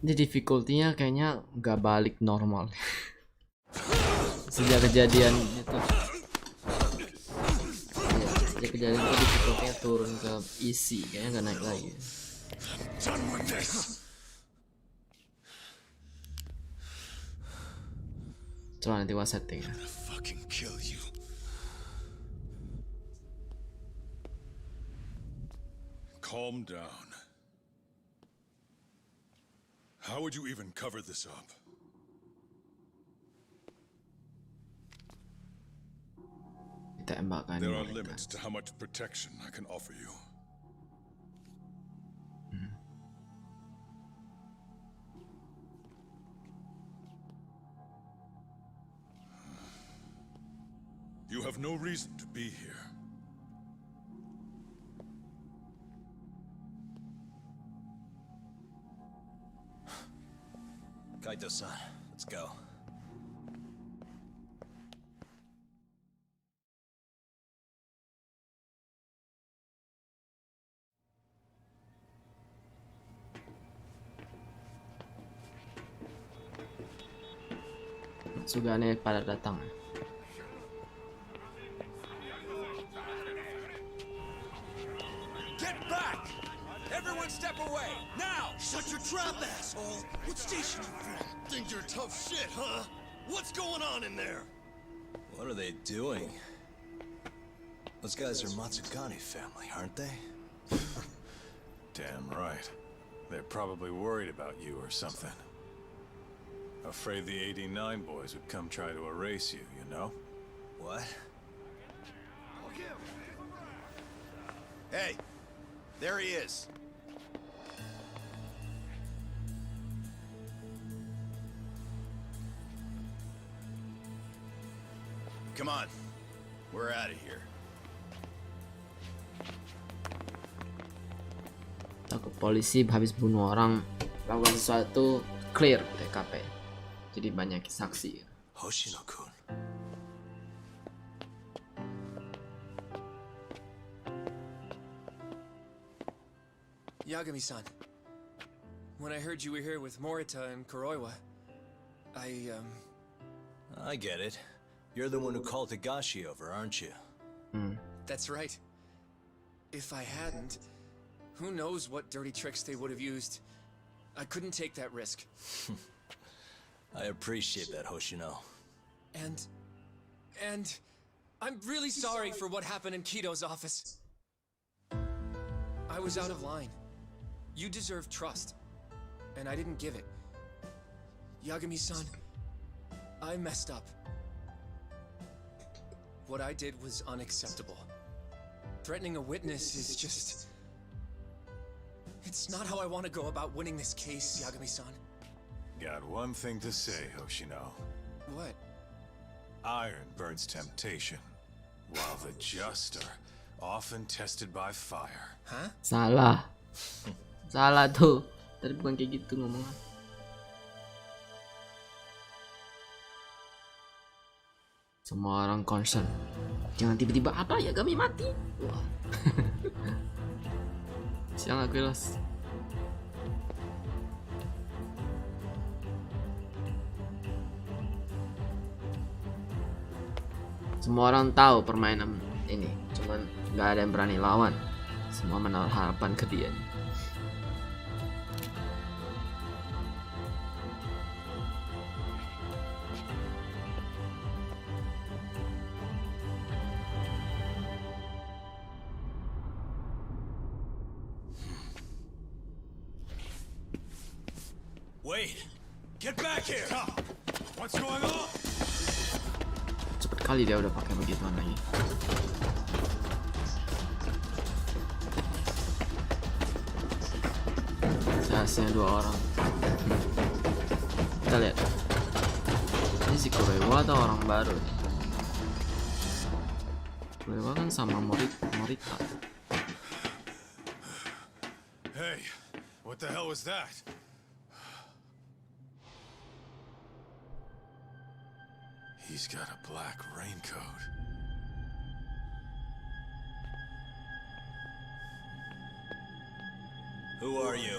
Ini difficulty-nya kayaknya nggak balik normal. Sejak kejadian itu. Sejak kejadian itu difficulty-nya turun ke easy, kayaknya nggak naik lagi. Coba nanti gua setting ya. Calm down. How would you even cover this up? Ditembakkan. There are limits to how much protection I can offer you. You have no reason to be here. Kaito-san, let's go. Sugane pada datang. Get back! Everyone step away, now! Shut your trap, asshole! What station you from? Think you're tough shit, huh? What's going on in there? What are they doing? Those guys are Matsugane family, aren't they? Damn right. They're probably worried about you or something. Afraid the 89 boys would come try to erase you, you know? What? Hey, there he is. Come on, we're out of here. Takut polisi habis bunuh orang, lakukan sesuatu, clear TKP. Jadi banyak saksi. Hoshino-kun. Yagami-san, when I heard you were here with Morita and Kuroiwa, I get it. You're the one who called Higashi over, aren't you? That's right. If I hadn't, who knows what dirty tricks they would have used. I couldn't take that risk. I appreciate that, Hoshino. And I'm really sorry for what happened in Kito's office. I was out of line. You deserve trust, and I didn't give it. Yagami-san, I messed up. What I did was unacceptable. Threatening a witness is just... It's not how I want to go about winning this case, Yagami-san. Got one thing to say, Hoshino. What? Iron burns temptation, while the just are often tested by fire. Huh? Salah. Salah tuh. Tadi bukan kayak gitu ngomongnya. Semua orang concern. Jangan tiba-tiba apa ya kami mati. Wah. Siang aku los. Semua orang tahu permainan ini, cuman nggak ada yang berani lawan. Semua menaruh harapan ke dia. Wait! Get back here! What's going on? Cepet kali dia udah pakai begituan lagi. Sehasnya 2 orang. Kita lihat. Ini si Kuroiwa atau orang baru nih? Kuroiwa kan sama Morita. Hey, what the hell was that? He's got a black raincoat. Who are you?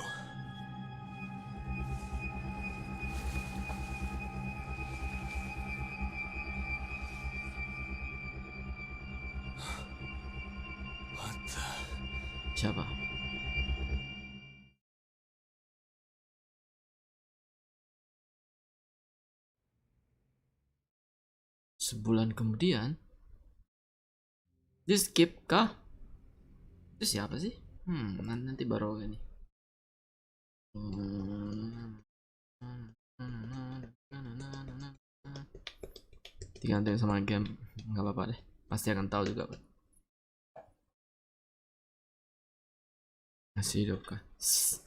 Siapa? Sebulan kemudian, di skip kah? Itu siapa sih? Nanti baru ini. Digantung sama game, nggak apa-apa deh. Pasti akan tahu juga, Pak. Masih hidup kah?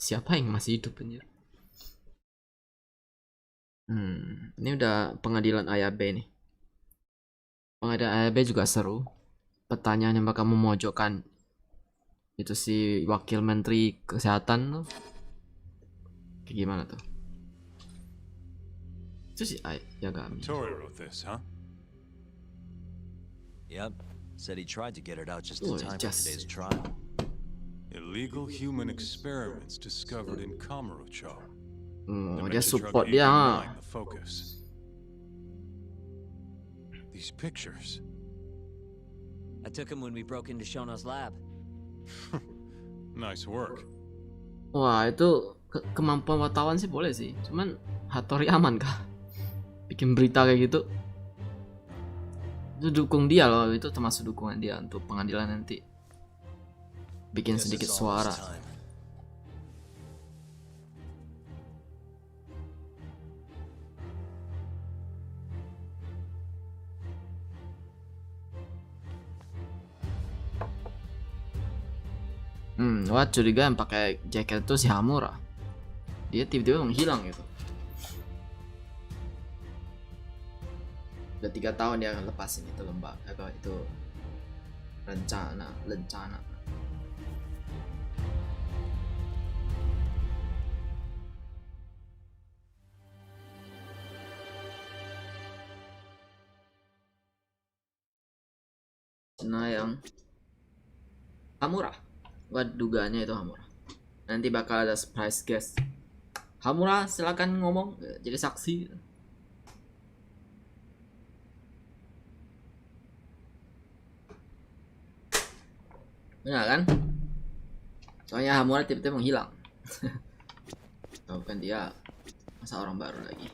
Siapa yang masih hidup anjir? Ini udah pengadilan AYB nih. Pengadilan AYB juga seru. Pertanyaannya bakal memojokkan itu si wakil menteri kesehatan tuh. Kayak gimana tuh? Itu si Yagami. Tori wrote this, huh? Yep. Said he tried to get it out just in time for today's trial. Illegal human experiments discovered in Kamurocho. Dia support dia. The focus. These pictures. I took him when we broke into Shono's lab. Nice work. Wah, itu kemampuan wartawan sih boleh sih. Cuman Hattori aman kah? Bikin berita kayak gitu. Itu dukung dia loh, itu termasuk dukungan dia untuk pengadilan nanti. Bikin sedikit suara. Wah, curiga yang pakai jaket itu si Hamura. Dia tiba-tiba menghilang gitu. Udah 3 tahun dia akan lepasin itu lembaga itu rencana. Nah, yang Hamura. Gua dugaannya itu Hamura. Nanti bakal ada surprise guest. Hamura, silakan ngomong jadi saksi. Benar kan? Soalnya Hamura tiba-tiba menghilang. Oh, bukan dia. Masa orang baru lagi.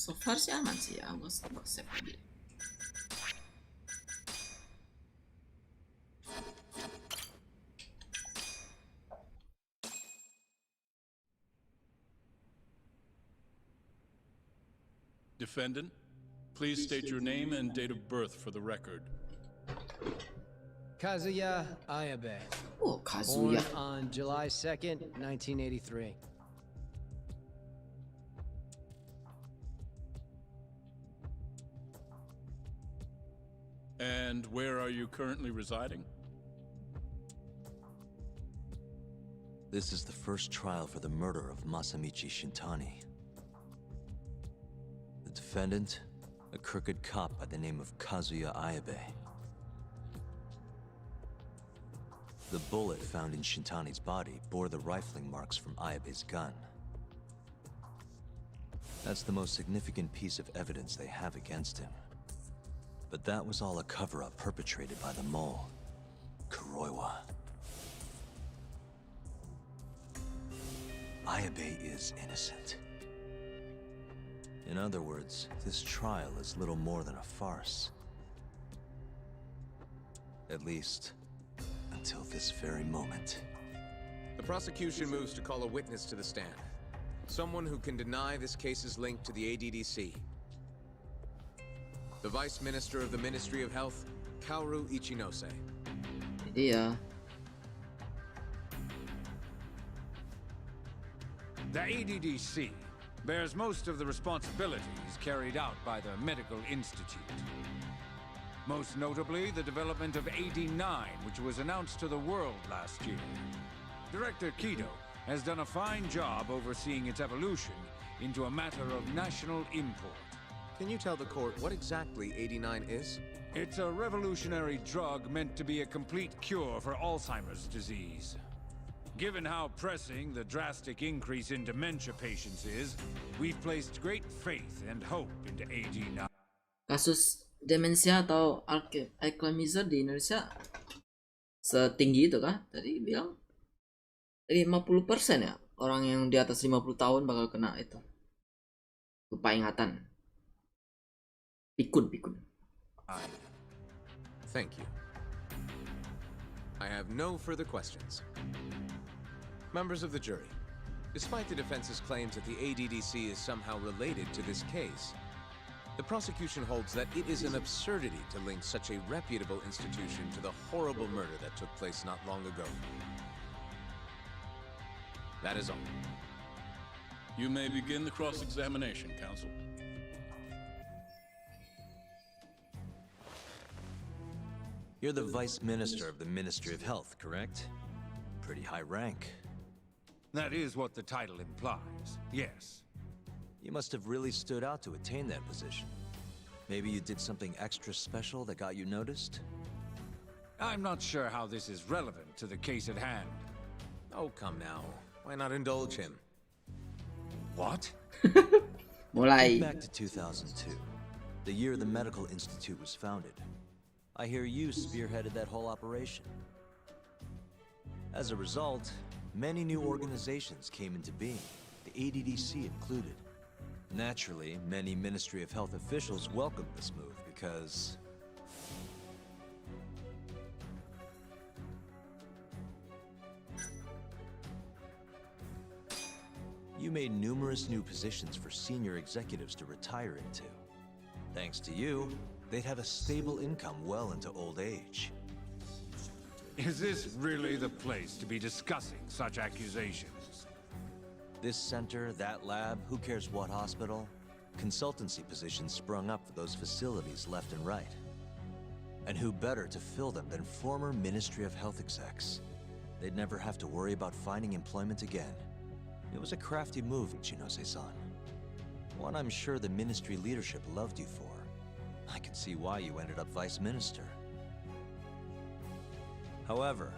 So far sih aman sih ya, gue save aja. Defendant, please state your name and date of birth for the record. Kazuya Ayabe. Oh, Kazuya. Born on July 2nd, 1983. And where are you currently residing? This is the first trial for the murder of Masamichi Shintani. The defendant, a crooked cop by the name of Kazuya Ayabe. The bullet found in Shintani's body bore the rifling marks from Ayabe's gun. That's the most significant piece of evidence they have against him. But that was all a cover-up perpetrated by the mole, Kuroiwa. Ayabe is innocent. In other words, this trial is little more than a farce. At least, until this very moment. The prosecution moves to call a witness to the stand. Someone who can deny this case's link to the ADDC. The Vice Minister of the Ministry of Health, Kaoru Ichinose. Yeah. The ADDC bears most of the responsibilities carried out by the Medical Institute. Most notably, the development of AD9, which was announced to the world last year. Director Kido has done a fine job overseeing its evolution into a matter of national import. Can you tell the court what exactly AD9 is? It's a revolutionary drug meant to be a complete cure for Alzheimer's disease. Given how pressing the drastic increase in dementia patients is, we've placed great faith and hope into AD9. Kasus demensia atau Alzheimer di Indonesia setinggi itu kah? Tadi bilang 50% ya, orang yang di atas 50 tahun bakal kena itu. Lupa ingatan. Pikun. Thank you. I have no further questions. Members of the jury, despite the defense's claims that the ADDC is somehow related to this case, the prosecution holds that it is an absurdity to link such a reputable institution to the horrible murder that took place not long ago. That is all. You may begin the cross-examination, counsel. You're the Vice Minister of the Ministry of Health, correct? Pretty high rank. That is what the title implies, yes. You must have really stood out to attain that position. Maybe you did something extra special that got you noticed? I'm not sure how this is relevant to the case at hand. Oh, come now. Why not indulge him? What? Mulai. Back to 2002, the year the Medical Institute was founded. I hear you spearheaded that whole operation. As a result, many new organizations came into being, the ADDC included. Naturally, many Ministry of Health officials welcomed this move because... you made numerous new positions for senior executives to retire into. Thanks to you, they'd have a stable income well into old age. Is this really the place to be discussing such accusations? This center, that lab, who cares what hospital? Consultancy positions sprung up for those facilities left and right. And who better to fill them than former Ministry of Health execs? They'd never have to worry about finding employment again. It was a crafty move, Chinose-san. One I'm sure the ministry leadership loved you for. I can see why you ended up vice minister. However,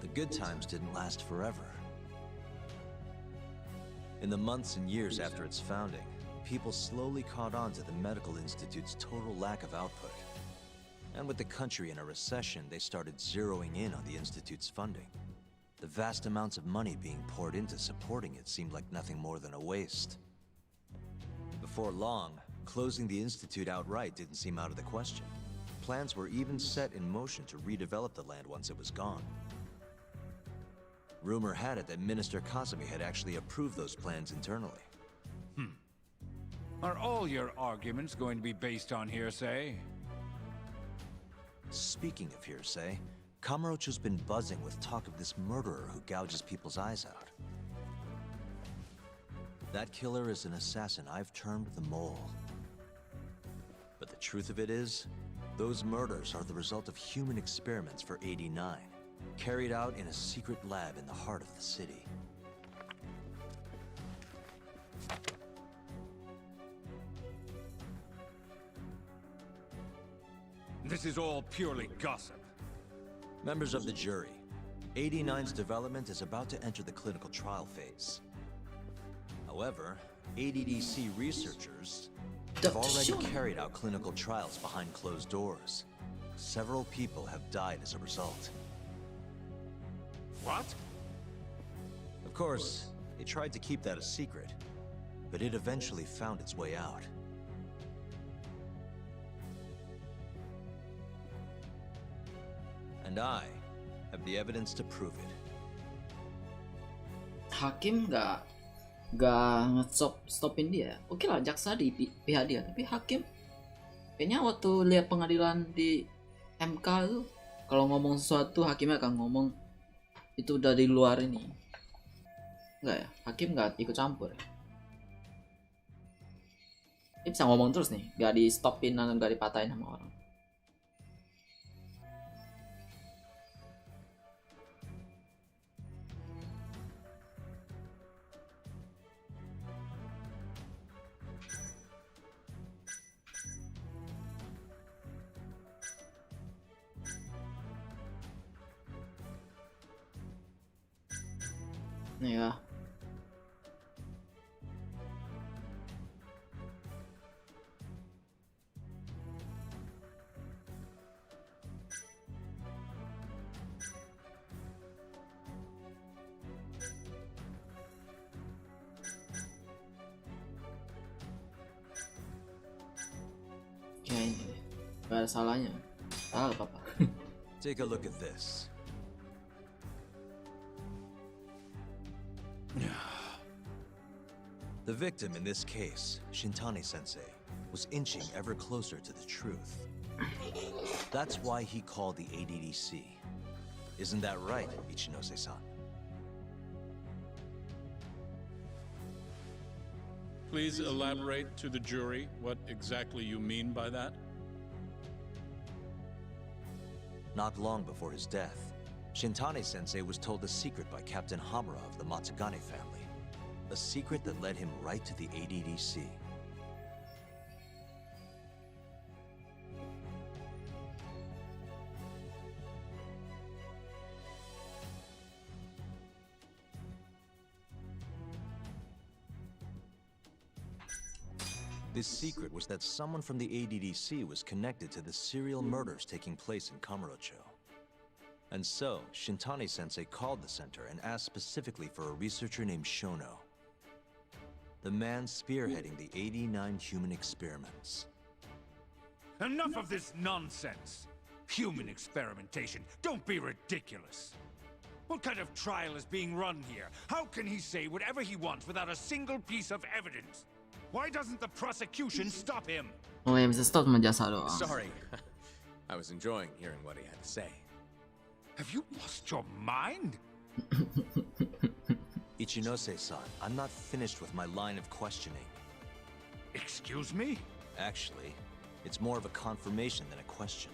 the good times didn't last forever. In the months and years after its founding, people slowly caught on to the Medical Institute's total lack of output. And with the country in a recession, they started zeroing in on the Institute's funding. The vast amounts of money being poured into supporting it seemed like nothing more than a waste. Before long, closing the Institute outright didn't seem out of the question. Plans were even set in motion to redevelop the land once it was gone. Rumor had it that Minister Kazumi had actually approved those plans internally. Are all your arguments going to be based on hearsay? Speaking of hearsay, Kamurocho's been buzzing with talk of this murderer who gouges people's eyes out. That killer is an assassin I've termed the Mole. But the truth of it is, those murders are the result of human experiments for 89, carried out in a secret lab in the heart of the city. This is all purely gossip. Members of the jury, 89's development is about to enter the clinical trial phase. However, ADDC researchers have already carried out clinical trials behind closed doors. Several people have died as a result. What? Of course, they tried to keep that a secret, but it eventually found its way out. And I have the evidence to prove it. Hakim nggak stopin dia. Oke lah, jaksa di pihak dia, tapi hakim kayaknya waktu lihat pengadilan di MK tuh kalau ngomong sesuatu hakimnya akan ngomong itu udah di luar ini. Enggak ya, hakim nggak ikut campur. Dia bisa ngomong terus nih, nggak di stopin dan nggak dipatahin sama orang. 那个。Gak ada salahnya. Salah apa-apa. Take a look at this. The victim in this case, Shintani-sensei, was inching ever closer to the truth. That's why he called the ADDC. Isn't that right, Ichinose-san? Please elaborate to the jury what exactly you mean by that. Not long before his death, Shintani-sensei was told a secret by Captain Hamura of the Matsugane family. A secret that led him right to the ADDC. This secret was that someone from the ADDC was connected to the serial murders taking place in Kamurocho. And so, Shintani-sensei called the center and asked specifically for a researcher named Shono. The man spearheading the 89 human experiments. Enough of this nonsense! Human experimentation, don't be ridiculous! What kind of trial is being run here? How can he say whatever he wants without a single piece of evidence? Why doesn't the prosecution stop him? Oh ya bisa stop sama jasa doang. Sorry. I was enjoying hearing what he had to say. Have you lost your mind? Ichinose-san, I'm not finished with my line of questioning. Excuse me? Actually, it's more of a confirmation than a question.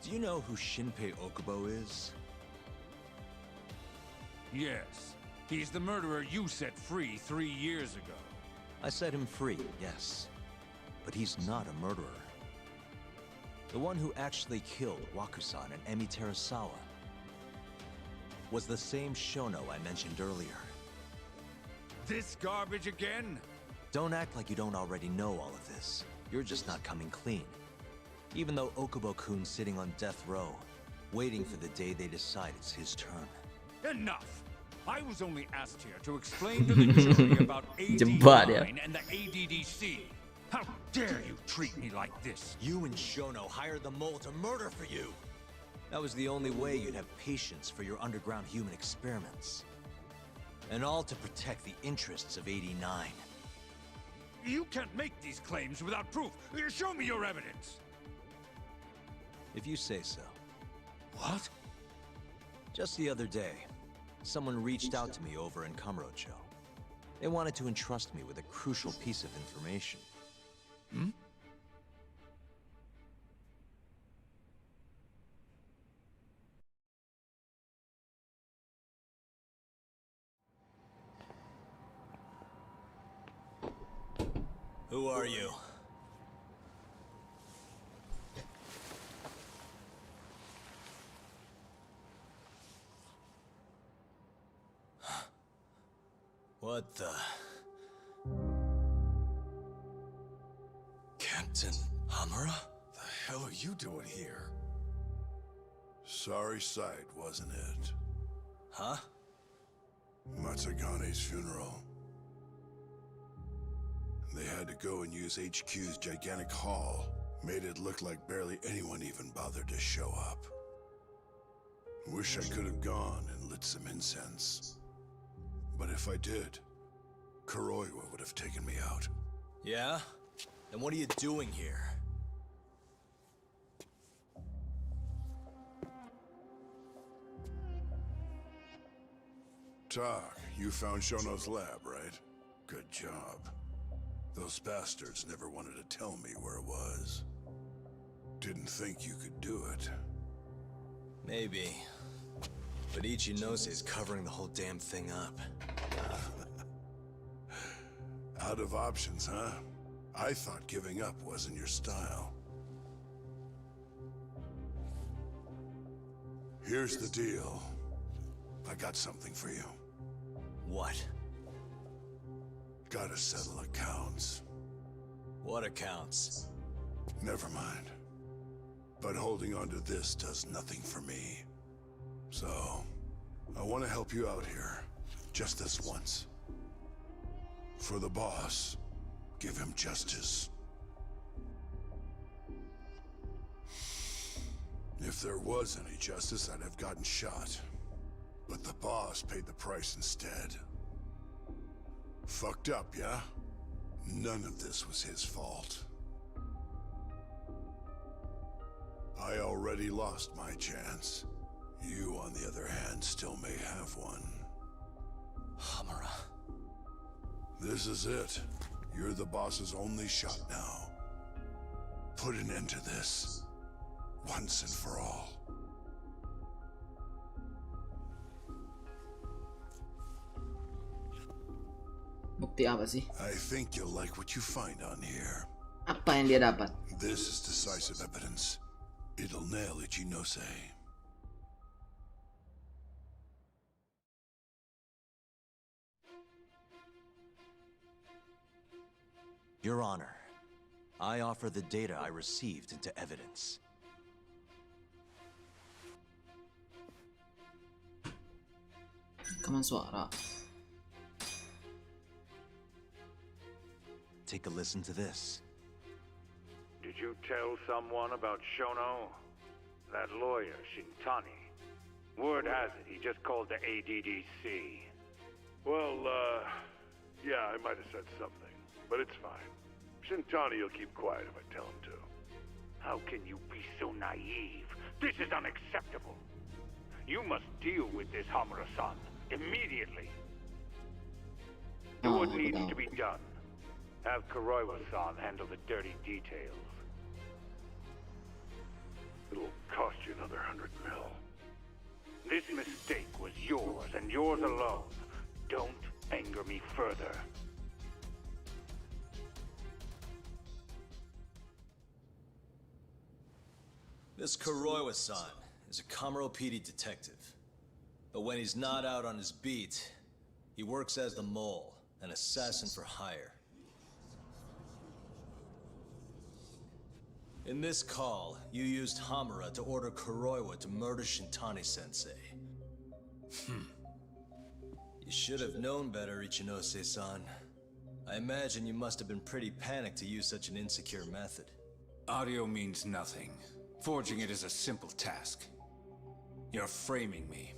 Do you know who Shinpei Okubo is? Yes. He's the murderer you set free 3 years ago. I set him free, yes. But he's not a murderer. The one who actually killed Wakusan and Emi Terasawa was the same Shono I mentioned earlier. This garbage again? Don't act like you don't already know all of this. You're just not coming clean. Even though Okubo-kun's sitting on death row, waiting for the day they decide it's his turn. Enough! I was only asked here to explain to the jury about Jebak dia. AD9 and the ADDC. How dare you treat me like this? You and Shono hired the mole to murder for you. That was the only way you'd have patience for your underground human experiments. And all to protect the interests of 89. You can't make these claims without proof. Show me your evidence. If you say so. What? Just the other day, someone reached out to me over in Kamurocho. They wanted to entrust me with a crucial piece of information. Hmm? Who are you? What the? Captain Hamura? The hell are you doing here? Sorry sight, wasn't it? Huh? Matsugane's funeral. They had to go and use HQ's gigantic hall. Made it look like barely anyone even bothered to show up. Wish I could have gone and lit some incense. But if I did, Kuroiwa would have taken me out. Yeah? Then what are you doing here? Tak, you found Shono's lab, right? Good job. Those bastards never wanted to tell me where it was. Didn't think you could do it. Maybe. But Ichinose is covering the whole damn thing up. Out of options, huh? I thought giving up wasn't your style. Here's the deal. I got something for you. What? Gotta settle accounts. What accounts? Never mind. But holding on to this does nothing for me. So, I want to help you out here. Just this once. For the boss, give him justice. If there was any justice, I'd have gotten shot. But the boss paid the price instead. Fucked up, yeah? None of this was his fault. I already lost my chance. You, on the other hand, still may have one. Hamura. This is it. You're the boss's only shot now. Put an end to this. Once and for all. Bukti apa sih? I think you'll like what you find on here. Apa yang dia dapat? This is decisive evidence. It'll nail Ichinose. Your Honor, I offer the data I received into evidence. Rekaman suara. Take a listen to this. Did you tell someone about Shono? That lawyer, Shintani. Word has it, he just called the ADDC. Well, yeah, I might have said something, but it's fine. Shintani will keep quiet if I tell him to. How can you be so naive? This is unacceptable. You must deal with this, Hamura-san, immediately. Do what needs to be done. Have Kuroiwa-san handle the dirty details. It'll cost you another 100 mil. This mistake was yours, and yours alone. Don't anger me further. This Kuroiwa-san is a Kamuro PD detective. But when he's not out on his beat, he works as the mole, an assassin for hire. In this call, you used Hamura to order Kuroiwa to murder Shintani-sensei. You should have known better, Ichinose-san. I imagine you must have been pretty panicked to use such an insecure method. Audio means nothing. Forging it is a simple task. You're framing me.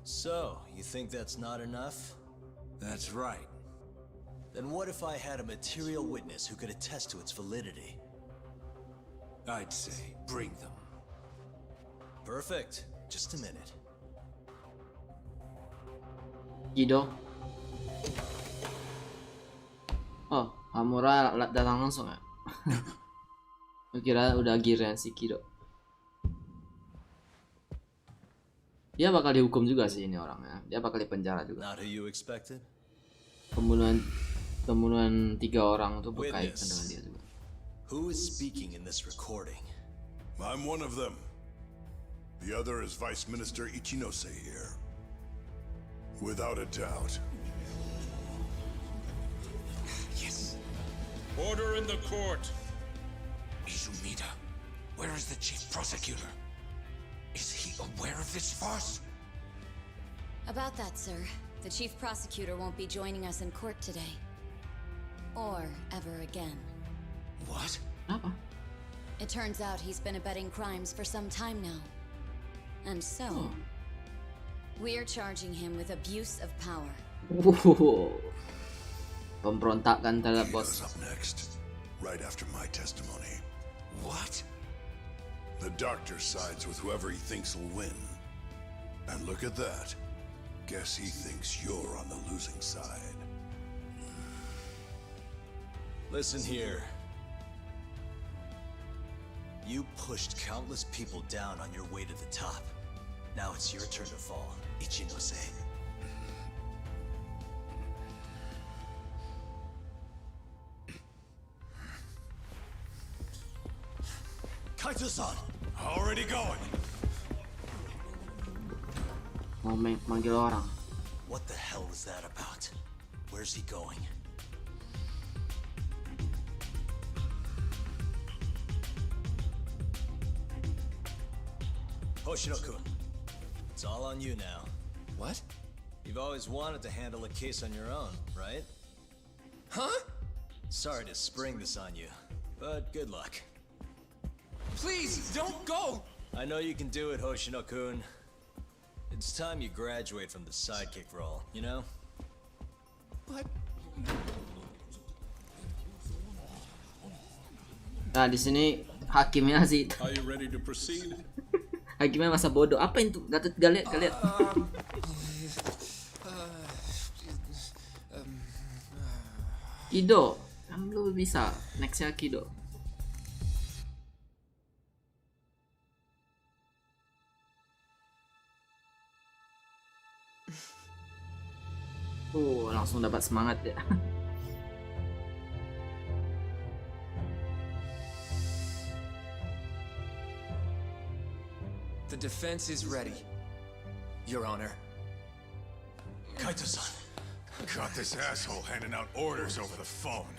So, you think that's not enough? That's right. Then what if I had a material witness who could attest to its validity? I'd say, bring them. Perfect. Just a minute. Kido. Oh, Hamura datang langsung ya? Gue kira udah giliran si Kido. Dia bakal dihukum juga sih ini orangnya. Dia bakal dipenjara juga. Not who you expected? Pembunuhan 3 orang tuh berkaitan dengan dia juga. Who is speaking in this recording? I'm one of them. The other is Vice Minister Ichinose here. Without a doubt. Yes. Order in the court. Izumida, where is the chief prosecutor? Is he aware of this farce? About that, sir. The chief prosecutor won't be joining us in court today. Or ever again. What? Apa? It turns out he's been abetting crimes for some time now. And so, we're charging him with abuse of power. Pemberontakan terhadap bos. Up next, right after my testimony. What? The doctor sides with whoever he thinks will win. And look at that. Guess he thinks you're on the losing side. Listen here. You pushed countless people down on your way to the top. Now it's your turn to fall, Ichinose. Kaito-san! Already going! mau manggil orang. What the hell was that about? Where's he going? Hoshino-kun, it's all on you now. What? You've always wanted to handle a case on your own, right? Huh? Sorry to spring this on you, but good luck. Please, don't go! I know you can do it, Hoshino-kun. It's time you graduate from the sidekick role, you know? But... Nah, di sini hakimnya sih. Are you ready to proceed? Hakimnya masa bodoh. Apa itu? Gak lihat. Kido, kan lu bisa. Nextnya Kido. Langsung dapat semangat ya. The defense is ready, Your Honor. Kaito-san. Got this asshole handing out orders over the phone.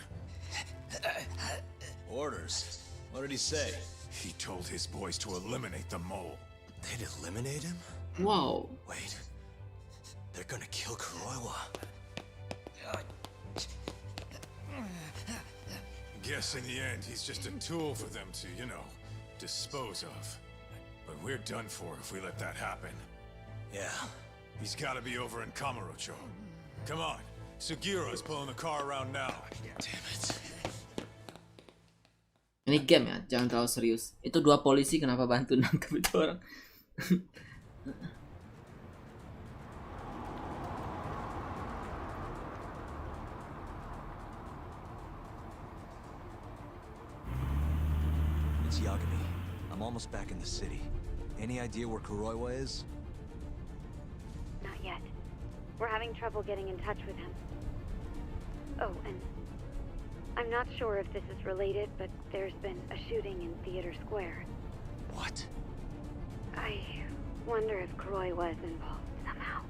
Orders? What did he say? He told his boys to eliminate the mole. They'd eliminate him? Wow. Wait. They're gonna kill Kuroiwa. Guess in the end, he's just a tool for them to, you know, dispose of. But we're done for if we let that happen. Yeah. He's gotta be over in Kamurocho. Come on. Sugiura's pulling the car around now. Damn it. Ini game ya, jangan terlalu serius. Itu dua polisi kenapa bantu nangkep itu orang? It's Yagami. I'm almost back in the city. Any idea where Kuroiwa is? Not yet. We're having trouble getting in touch with him. Oh, and I'm not sure if this is related, but there's been a shooting in Theater Square. What? I wonder if Kuroiwa is involved somehow.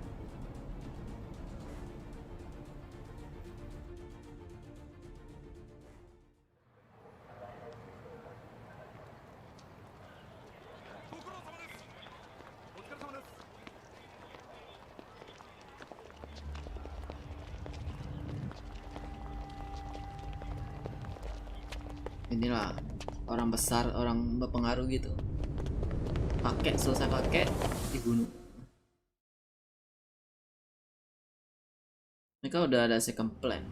Inilah orang besar, orang berpengaruh gitu. Selesai pakai dibunuh. Mereka udah ada second plan.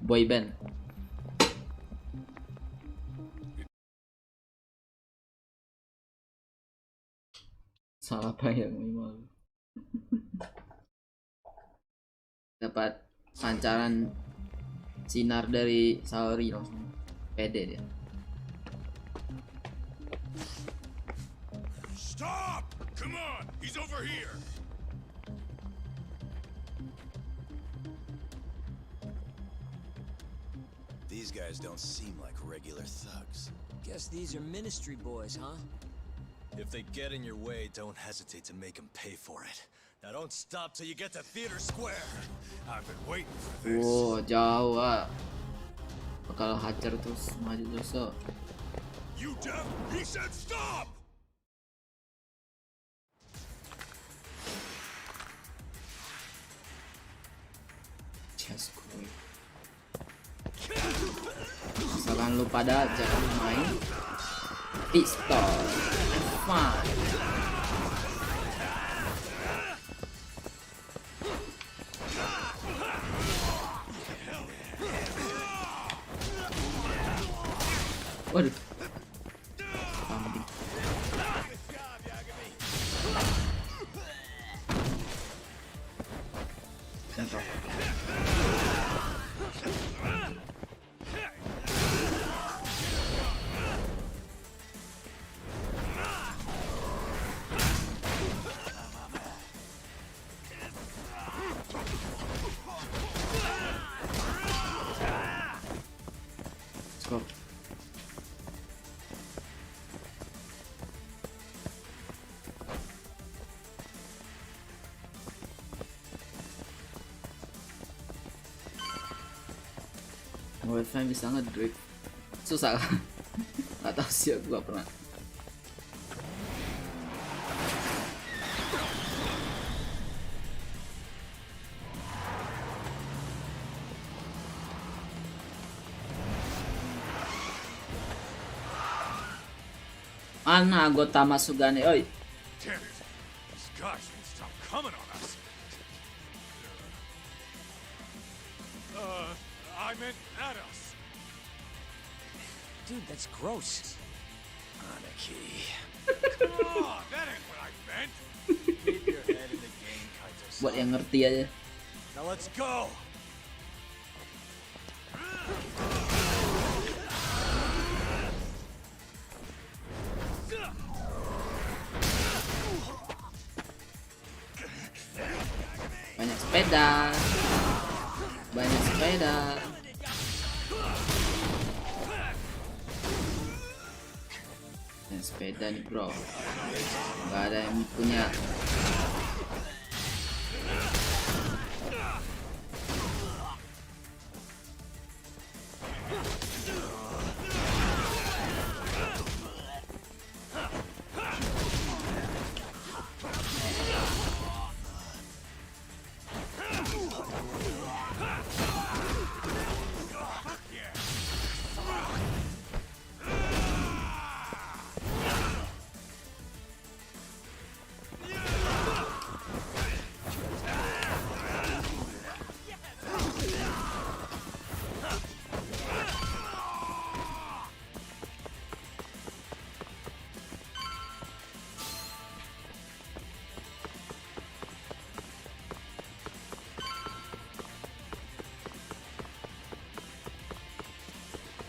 Boy band. Salah apa ya malu. Dapat pancaran sinar dari Saweria langsung pede dia. Stop! Come on! He's over here! These guys don't seem like regular thugs. Guess these are ministry boys, huh? If they get in your way, don't hesitate to make them pay for it. Now don't stop till you get to Theater Square. I've been waiting for this. Jauh ah. Bakal hajar terus maju terus. You deaf? He said stop! Kesalahan lu pada jangan main pistol. Fine. Waduh. Webcam bisa ngedrift. Susah kan? Gak tau sih, aku gak pernah. Mana anggota Masugane, oi? Damn it! These guys won't stop coming on us. I meant at us. Dude, that's gross. Anarchy. Come on, that ain't what I meant. Keep your head in the game, Kaito-san. Buat yang ngerti aja. Now let's go. Banyak sepeda. Banyak sepeda. Banyak sepeda nih bro. Gak ada yang punya.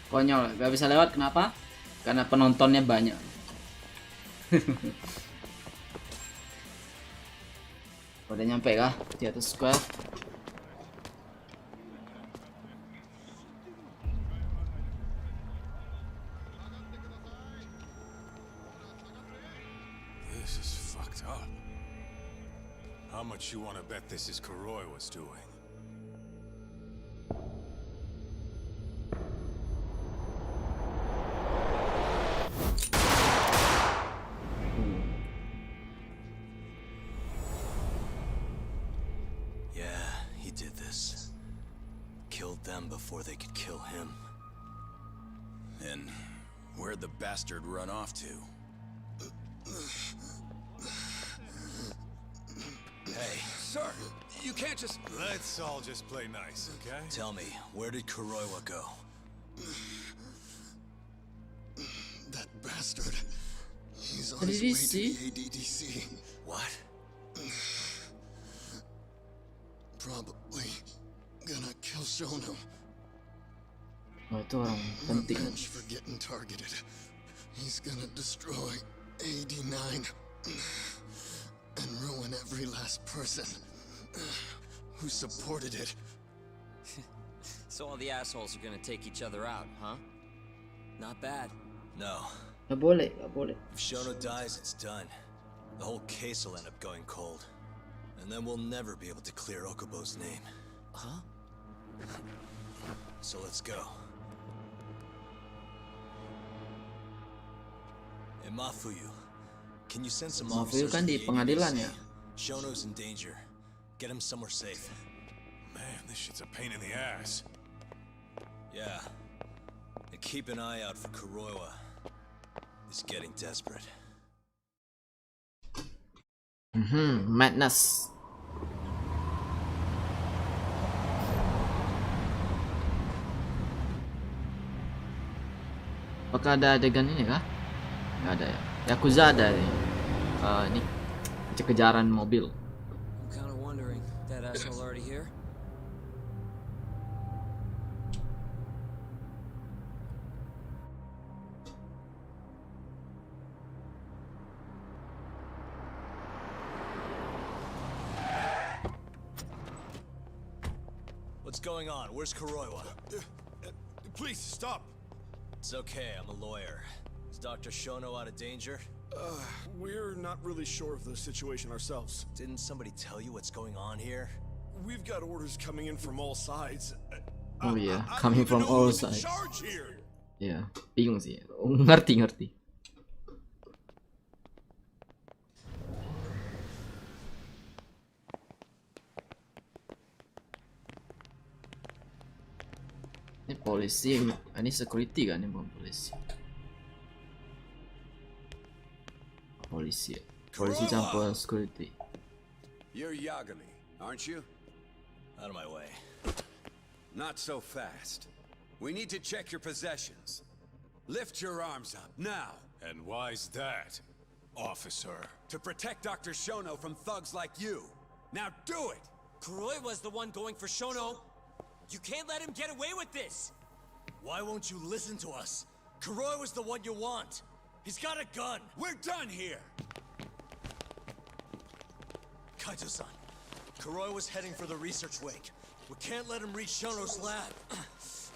Konyol, gak bisa lewat, kenapa? Karena penontonnya banyak. Udah nyampe kah di atas square? This is fucked up. How much you wanna bet this is Corroy was doing? Before they could kill him. And where'd the bastard run off to? Hey, Sir, you can't just... Let's all just play nice, okay? Tell me, where did Kuroiwa go? That bastard. He's on his way to the ADDC. What? Probably gonna kill Shono. Oh, itu orang penting. Revenge for getting targeted. He's gonna destroy AD9 and ruin every last person who supported it. So all the assholes are gonna take each other out, huh? Not bad. No. Gak boleh, gak boleh. If Shono dies, it's done. The whole case will end up going cold. And then we'll never be able to clear Okubo's name. Huh? So let's go. Hey, Mafuyu, can you send some Mafuyu officers kan to di the pengadilan ADDC? ya? Shono's in danger. Get him somewhere safe. Man, this shit's a pain in the ass. Yeah. And keep an eye out for Kuroiwa. He's getting desperate. Madness. Apakah ada adegan ini kah? Nggak ada ya. Yakuza ada nih. Ini kejaran mobil. I'm kind of wondering, that asshole already here? What's going on? Where's Kuroiwa? Please, stop. It's okay, I'm a lawyer. Is Dr. Shono out of danger? We're not really sure of the situation ourselves. Didn't somebody tell you what's going on here? We've got orders coming in from all sides. Oh iya, coming from all sides. Ya, bingung sih. Ngerti. Ini polisi, ini security kan, ini bukan polisi. Polisi campur security. You're Yagami, aren't you? Out of my way. Not so fast. We need to check your possessions. Lift your arms up, now. And why's that, officer? To protect Dr. Shono from thugs like you. Now do it! Kuroi was the one going for Shono. You can't let him get away with this! Why won't you listen to us? Kuroi was the one you want. He's got a gun. We're done here! Kaito-san, Kuroi was heading for the research wing. We can't let him reach Shono's lab.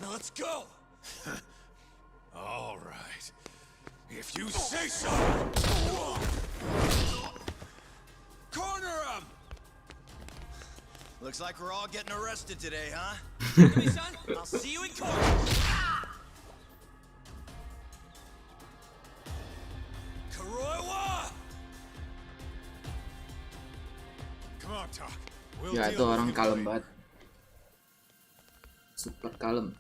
Now let's go! All right. If you say so! Corner him! Looks like we're all getting arrested today, huh? Son, I'll see you in court! Kuroiwa! Come on, Talk. Ya itu orang kalem banget. Super kalem.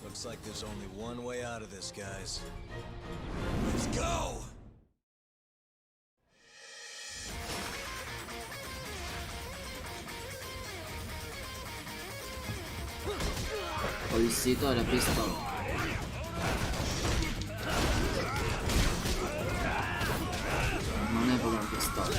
Looks like there's only one way out of this, guys. Let's go! Polisi itu ada pistol. Mana yang pegang pistol?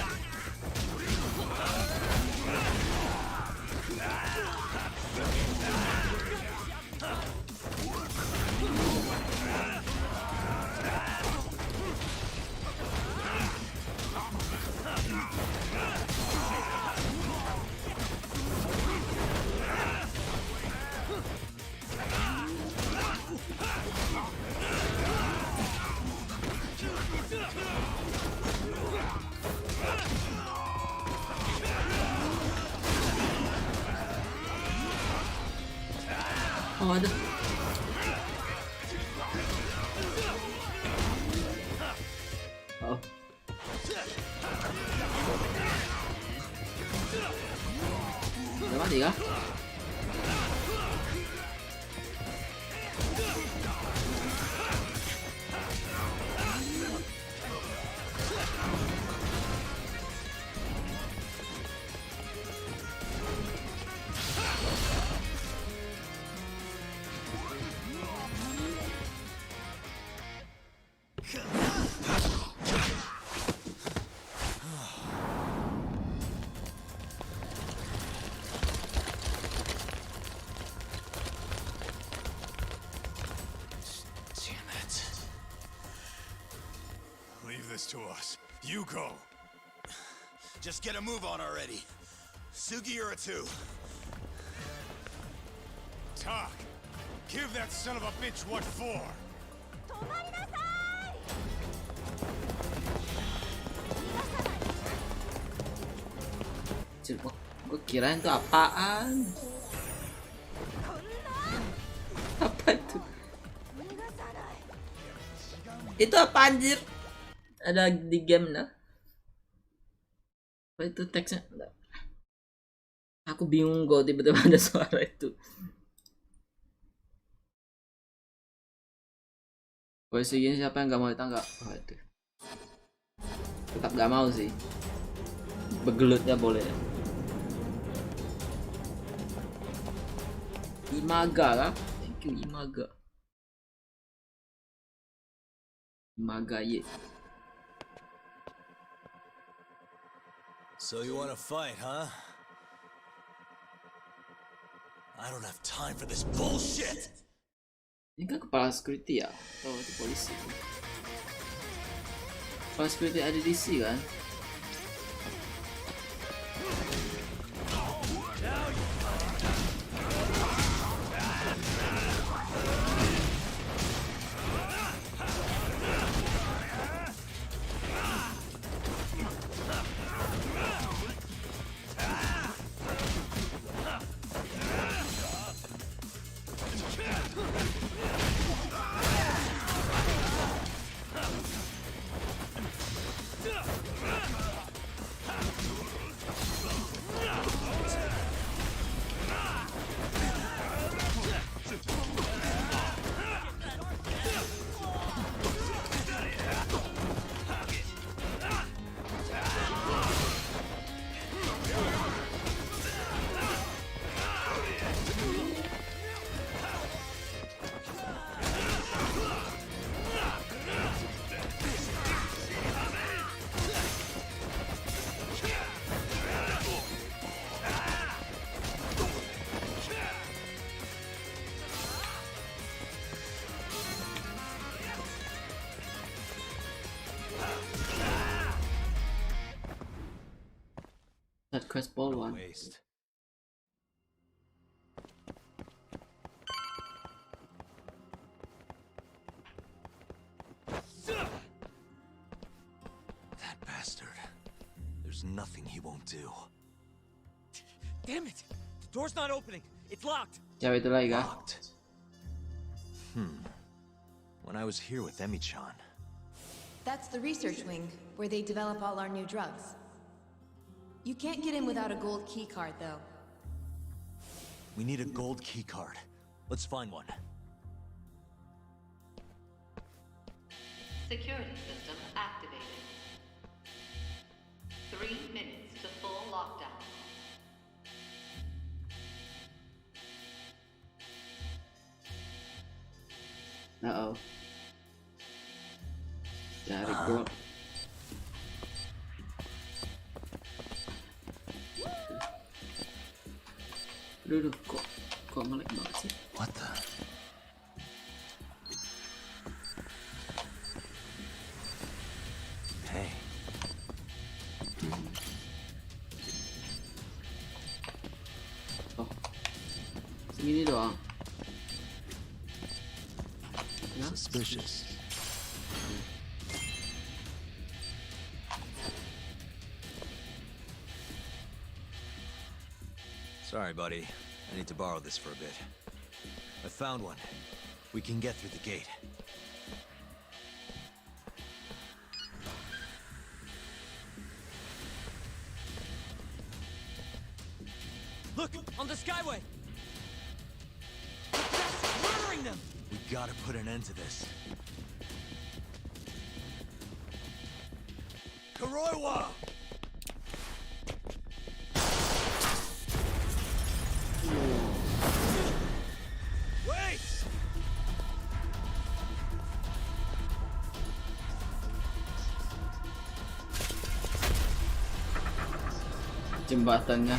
Oh ada. Oh. Udah mati kah? To us. You go. Just get a move on already. Sugi or a two. Talk. Give that son of a bitch what for. Gue kirain itu apaan? Apa itu? Itu apa anjir? Ada di game dah. Apa itu teksnya? Aku bingung kok tiba-tiba ada suara itu. Posisi gini siapa yang nggak mau ditangkap? Oh itu. Tetap nggak mau sih. Begelutnya boleh. Imaga lah. Thank you Imaga. Imaga ye. So you want to fight, huh? I don't have time for this bullshit. Ini kan kepala security ya? Atau itu polisi? Kepala security ada di sini kan? That quest ball one. Waste. That bastard. There's nothing he won't do. Damn it! The door's not opening. It's locked. Cewek itu lagi kah? Locked. When I was here with Emi-chan. That's the research wing, where they develop all our new drugs. You can't get in without a gold key card, though. We need a gold key card. Let's find one. Security system activated. 3 minutes to full lockdown. Uh-oh. Cari gold. Duh, kok ngelag banget sih? What the? Hey. Oh. Segini doang. Suspicious. Sorry, buddy. I need to borrow this for a bit. I found one. We can get through the gate. Look! On the skyway! That's murdering them! We gotta put an end to this. Kuroiwa! Wait! Jembatannya.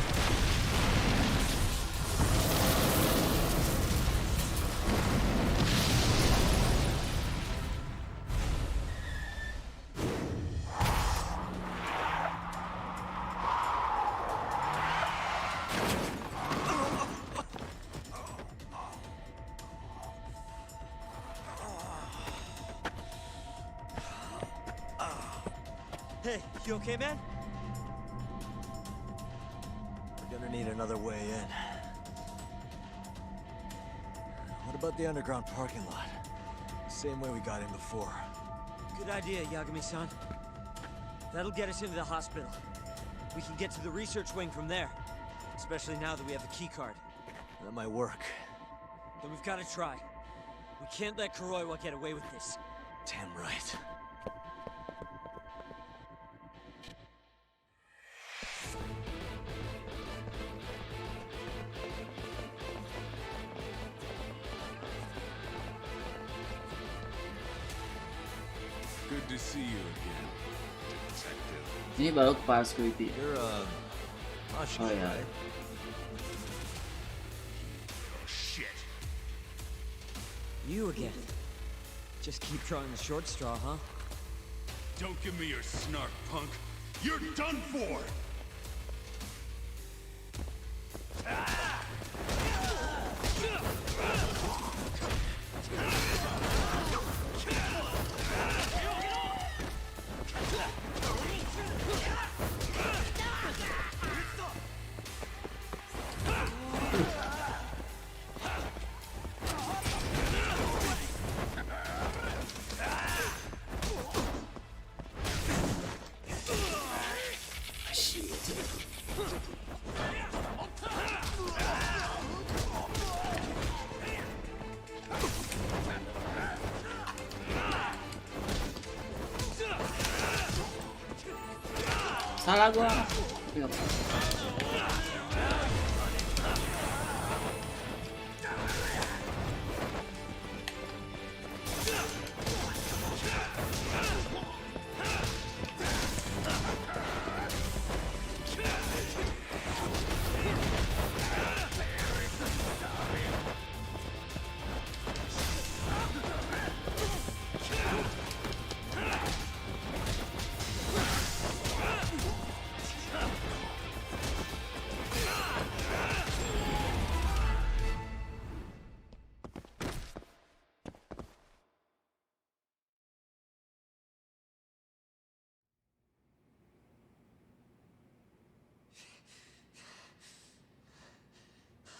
Hey, you okay, man? We're gonna need another way in. What about the underground parking lot? Same way we got in before. Good idea, Yagami-san. That'll get us into the hospital. We can get to the research wing from there. Especially now that we have the key card. That might work. Then we've got to try. We can't let Kuroiwa get away with this. Damn right. Good to see you again, Detective. Ini baru kepala security. You're Oh yeah. Oh shit. You again. Just keep drawing the short straw, huh? Don't give me your snark, punk. You're done for! Salah gua.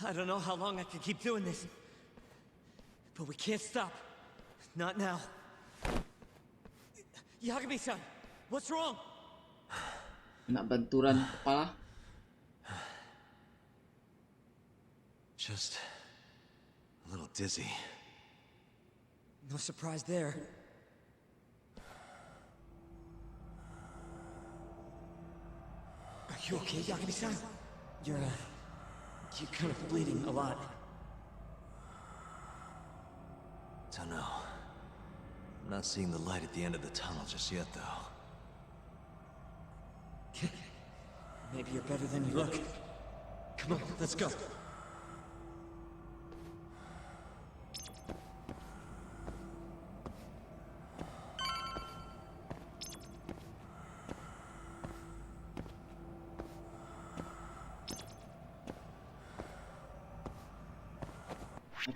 I don't know how long I can keep doing this. But we can't stop. Not now. Yagami-san, what's wrong? Kena benturan kepala. Just a little dizzy. No surprise there. Are you okay, Yagami-san? You're kind of bleeding a lot. Don't know. I'm not seeing the light at the end of the tunnel just yet, though. Maybe you're better than you look. Come on, let's go.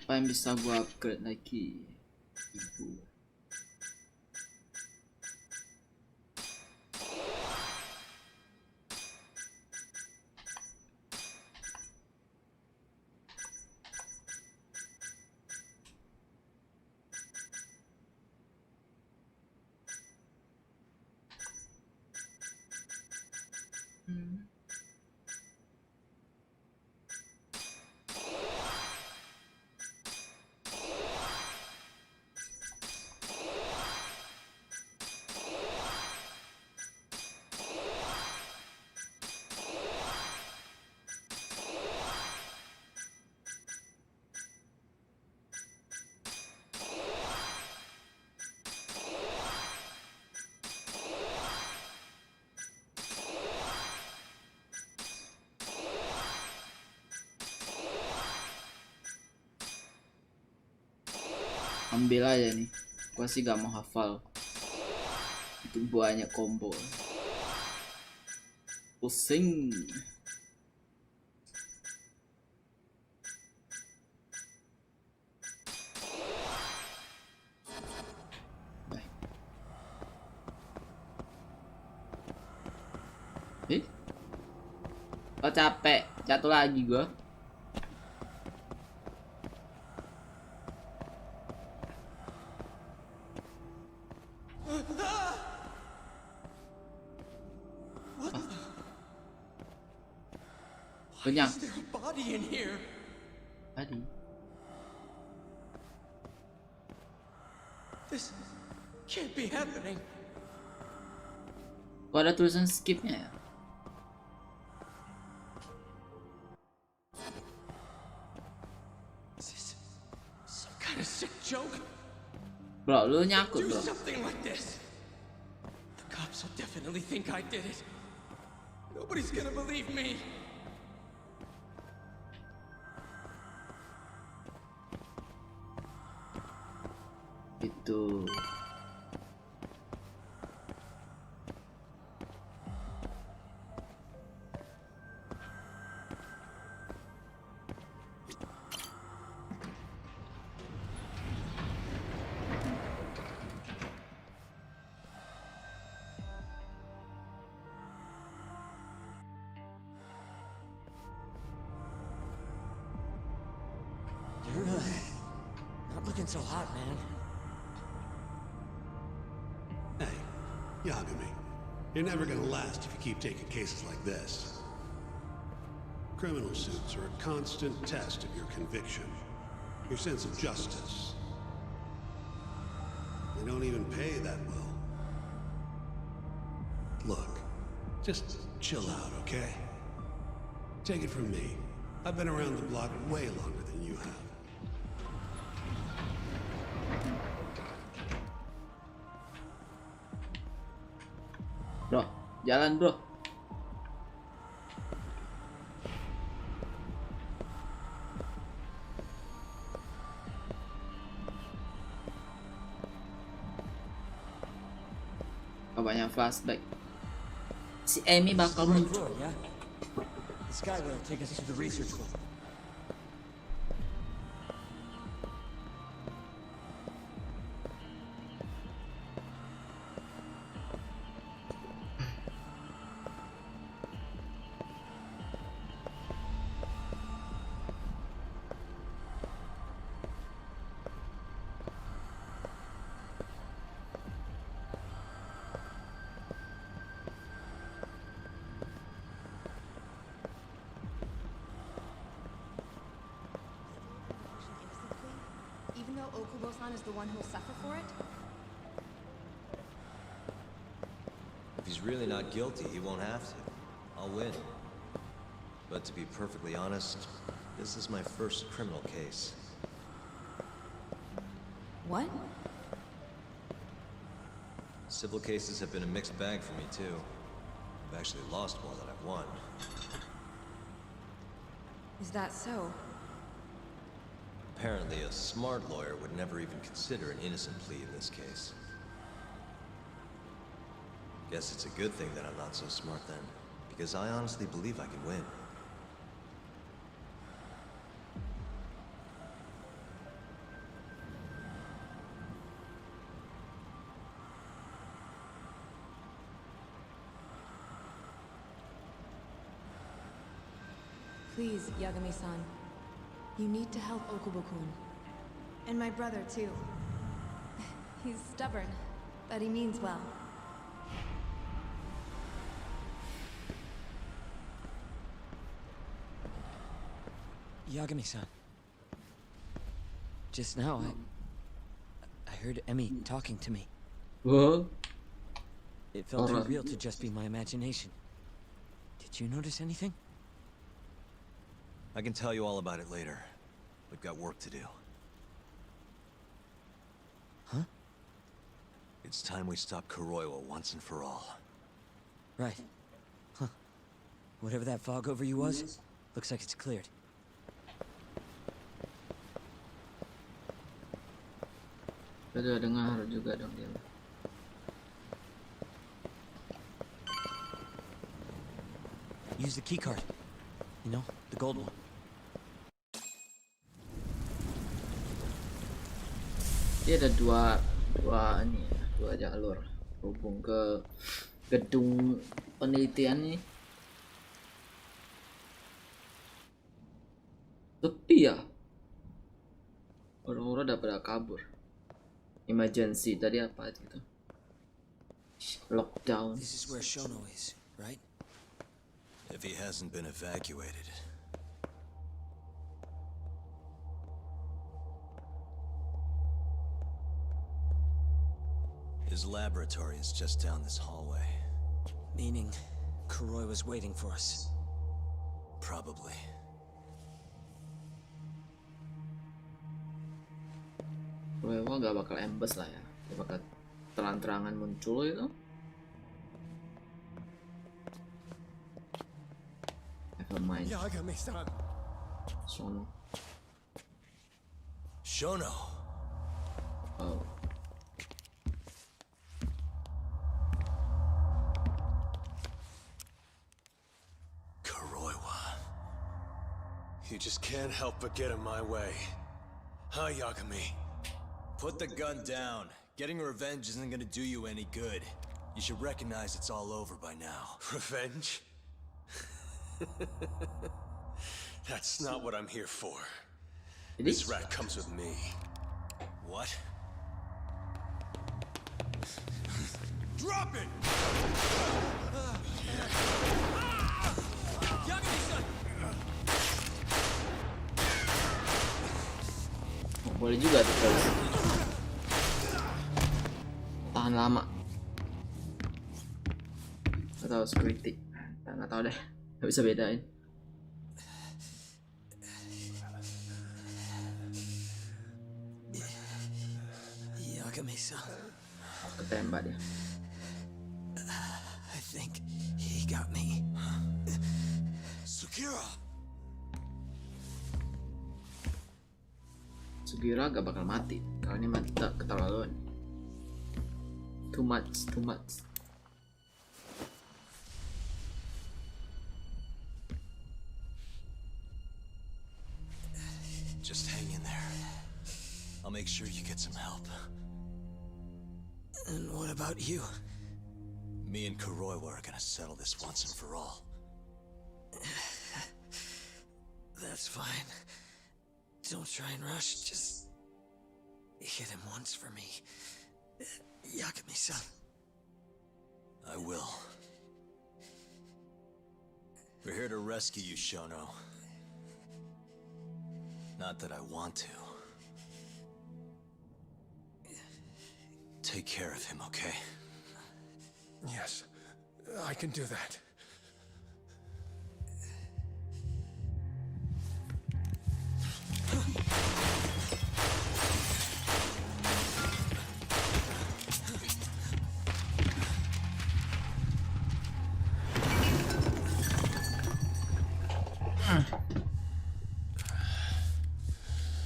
Apa yang bisa gua upgrade lagi? Ibu. Ambil aja nih, gua sih gak mau hafal, itu banyak combo, pusing. Oh capek, jatuh lagi gua. Kenyang. Is there a body in here? Body. This can't be happening. Kok ada tulisan skipnya ya? Is this some kind of sick joke? Bro, lu nyangkut Do bro. something like this. The cops will definitely think I did it. Nobody's gonna believe me. Itu. You're not looking so hot, man. Hey, Yagami, you're never gonna last if you keep taking cases like this. Criminal suits are a constant test of your conviction, your sense of justice. They don't even pay that well. Look, just chill out, okay? Take it from me. I've been around the block way longer than you have. Bro, jalan bro. Oh, banyak flashback. Si Amy bakal muncul. Yeah. This guy will take us to the research room. even though Okubo-san is the one who will suffer for it? If he's really not guilty, he won't have to. I'll win. But to be perfectly honest, this is my first criminal case. What? Civil cases have been a mixed bag for me, too. I've actually lost more than I've won. Is that so? Apparently, a smart lawyer would never even consider an innocent plea in this case. Guess it's a good thing that I'm not so smart then, because I honestly believe I can win. Please, Yagami-san. You need to help Okubo-kun. And my brother, too. He's stubborn, but he means well. Yagami-san. Just now, I heard Emmy talking to me. What? It felt too real to just be my imagination. Did you notice anything? I can tell you all about it later. We've got work to do. Huh? It's time we stop Kuroiwa once and for all. Right. Huh. Whatever that fog over you was, looks like it's cleared. Udah dengar juga dong dia. Use the key card. You know, the gold one. Dia ada dua jalur hubung ke gedung penelitian nih. Sepi ya. Orang-orang udah pada kabur. Emergency tadi apa gitu? Lockdown. This is where Shono is, right? If he hasn't been evacuated. His laboratory is just down this hallway. Meaning, Kuroi was waiting for us. Probably. Kuroi gak bakal embes lah ya. Dia bakal terang-terangan muncul itu. Never mind. Yagami-san. Shono. Oh. You just can't help but get in my way. Huh, Yagami? Put the gun down. Getting revenge isn't gonna do you any good. You should recognize it's all over by now. Revenge? That's not what I'm here for. This rat comes with me. What? Drop it! Yagami-san! Boleh juga tuh guys. Tahan lama. Gak tahu security. Gak tahu deh. Gak bisa bedain. Yagami-san. Ketembak dia. I think he got me. Sukira! Sugira gak bakal mati. Kalau ini mati tak keterlaluan. Too much. Just hang in there. I'll make sure you get some help. And what about you? Me and Kuroiwa are gonna settle this once and for all. That's fine. Don't try and rush, just hit him once for me. Yagami-san. I will. We're here to rescue you, Shono. Not that I want to. take care of him, okay? Yes, I can do that.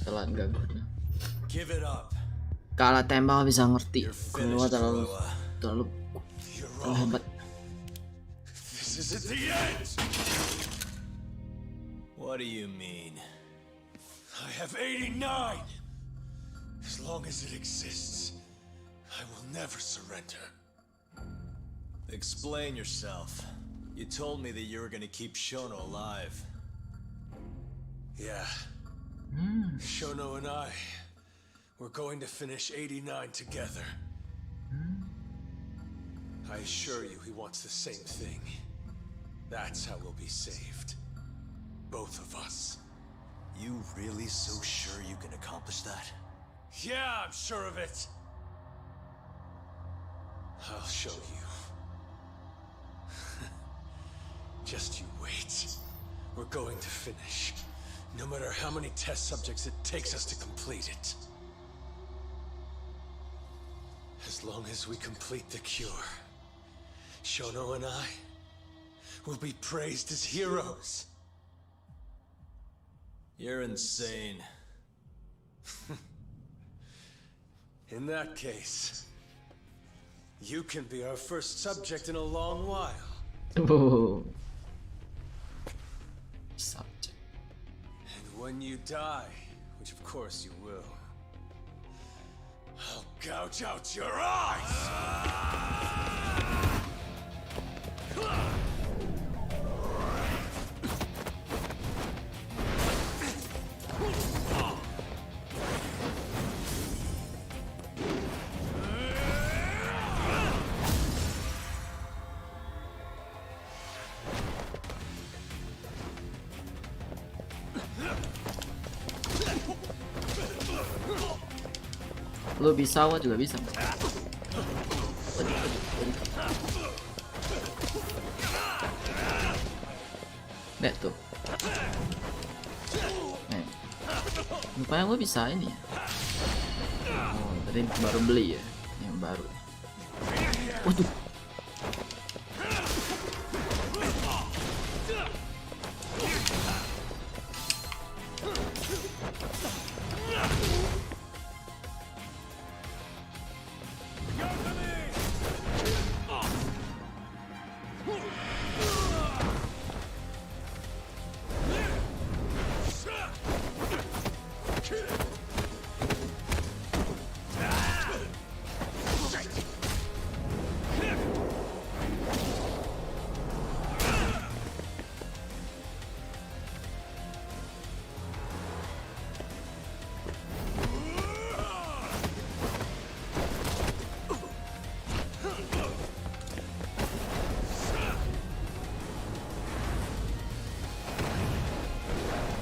Telat gak guna. Give it up. Kalah tembak bisa ngerti. Kalau terlalu hebat. This isn't the end. What do you mean? I have 89. As long as it exists, I will never surrender. Explain yourself. You told me that you were gonna keep Shono alive. Yeah. Shono and I, we're going to finish 89 together. I assure you he wants the same thing. That's how we'll be saved. Both of us. You really so sure you can accomplish that? Yeah, I'm sure of it. I'll show you. Just you wait. We're going to finish. No matter how many test subjects it takes us to complete it. As long as we complete the cure, Shono and I will be praised as heroes. You're insane. In that case, you can be our first subject in a long while. Oh. Subject. And when you die, which of course you will, I'll gouge out your eyes! Lo bisa, gua juga bisa. Lihat tuh. Rupanya gua bisa ini ya. Oh, tadi baru beli ya, yang baru. Waduh.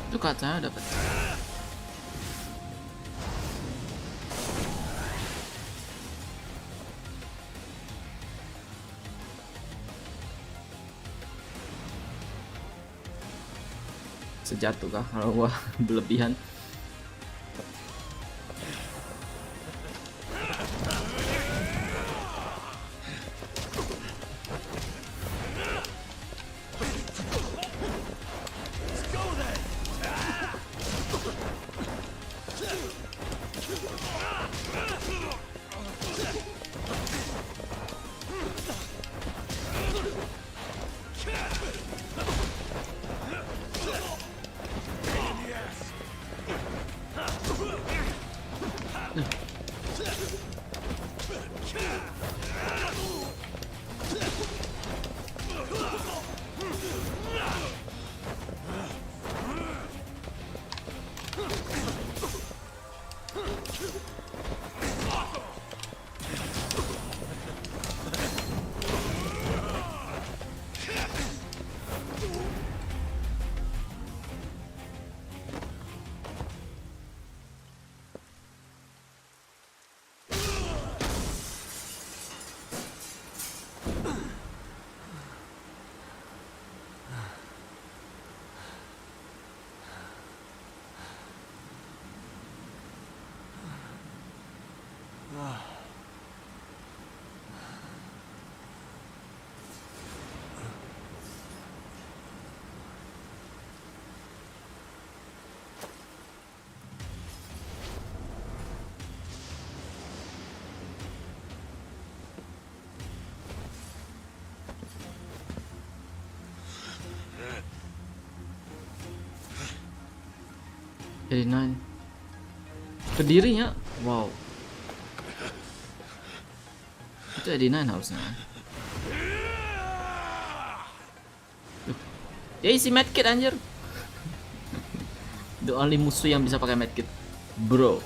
Itu kacanya dapat. Sejatuh kah kalau gua berlebihan? AD9 Kediri ya. Wow, itu AD9 harusnya. Dia isi medkit anjir. The only musuh yang bisa pakai medkit, bro.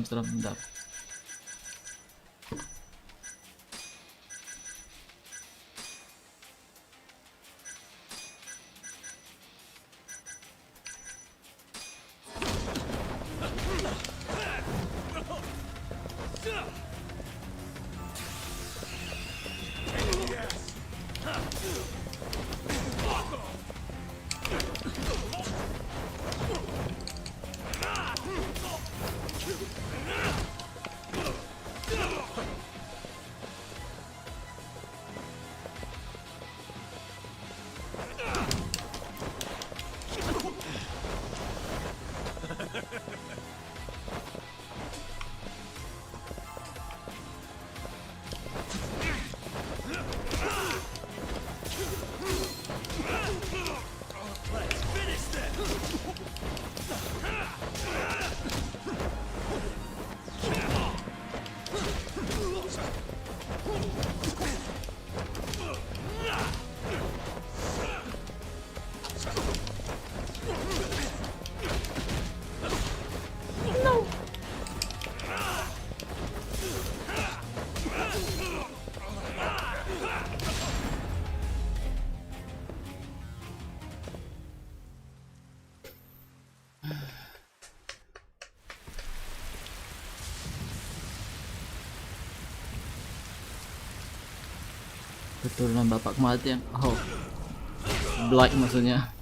Seram bentar. Keturunan bapak kematian. Oh, Black maksudnya.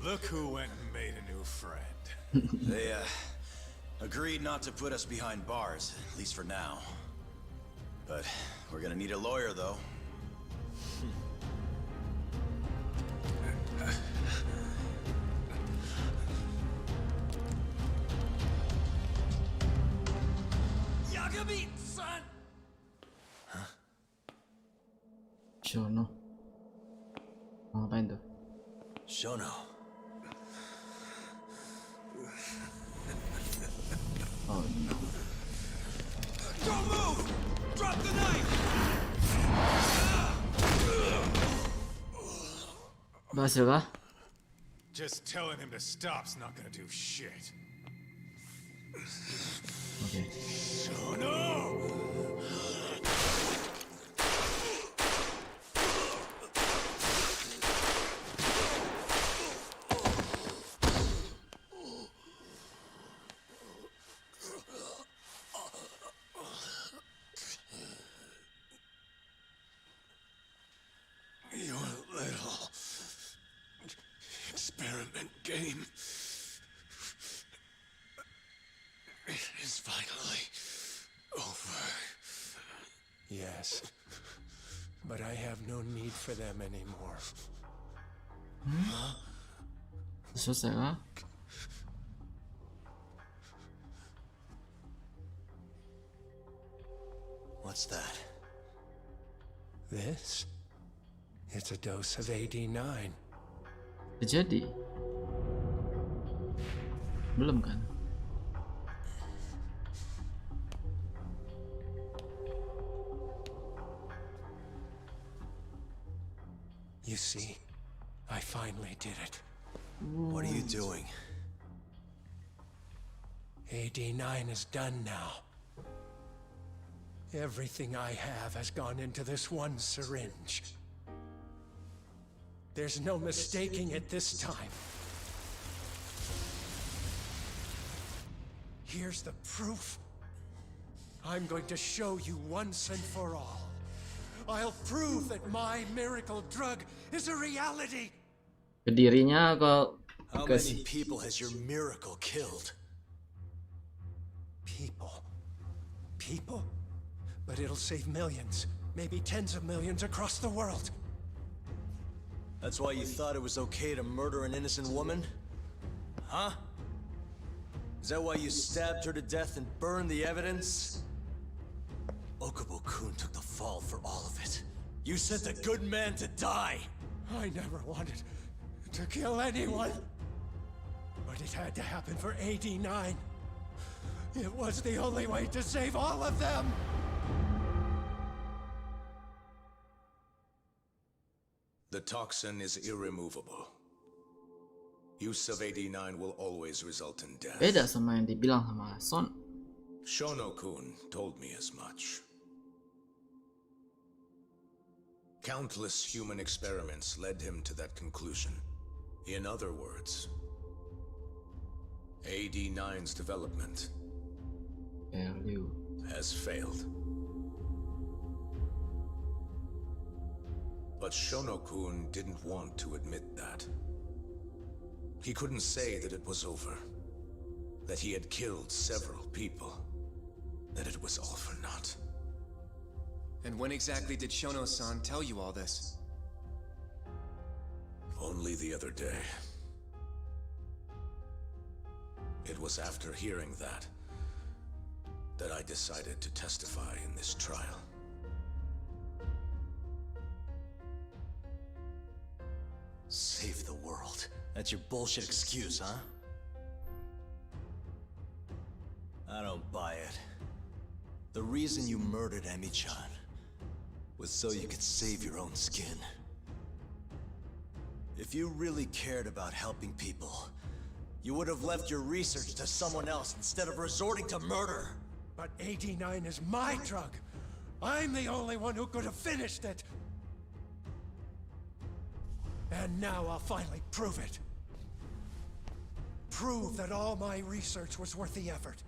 Look who went and made a new friend. They, agreed not to put us behind bars, at least for now. But we're gonna need a lawyer, though. Yagami, son! Huh? Shono. Mau ngapain tuh? Shono. Oh no. Don't move! Drop the knife! Berhasil kah? Just telling him to stop's not gonna do shit. Okay. Shono! Your little experiment game is finally over. Yes, but I have no need for them anymore. Selesai kah? What's that? This? It's a dose of AD9. Jadi? Belum kan? You see, I finally did it. What are you doing? AD9 is done now. Everything I have has gone into this one syringe. There's no mistaking it this time. Here's the proof. I'm going to show you once and for all. I'll prove that my miracle drug is a reality. Ke dirinya How many people has your miracle killed? People? But it'll save millions, maybe tens of millions across the world. That's why you thought it was okay to murder an innocent woman? Huh? Is that why you stabbed her to death and burned the evidence? Okubo-kun took the fall for all of it. You sent a good man to die! I never wanted to kill anyone. But it had to happen for AD9. It was the only way to save all of them! The toxin is irremovable. Use of AD9 will always result in death. Beda sama yang dibilang sama Son. Shono-kun told me as much. Countless human experiments led him to that conclusion. In other words, AD9's development has failed. But Shono-kun didn't want to admit that. He couldn't say that it was over, that he had killed several people, that it was all for naught. And when exactly did Shono-san tell you all this? Only the other day. It was after hearing that I decided to testify in this trial. Save the world. That's your bullshit excuse, huh? I don't buy it. The reason you murdered Emi-chan was so you could save your own skin. If you really cared about helping people, you would have left your research to someone else instead of resorting to murder. But AD9 is my drug. I'm the only one who could have finished it. And now I'll finally prove it. Prove that all my research was worth the effort.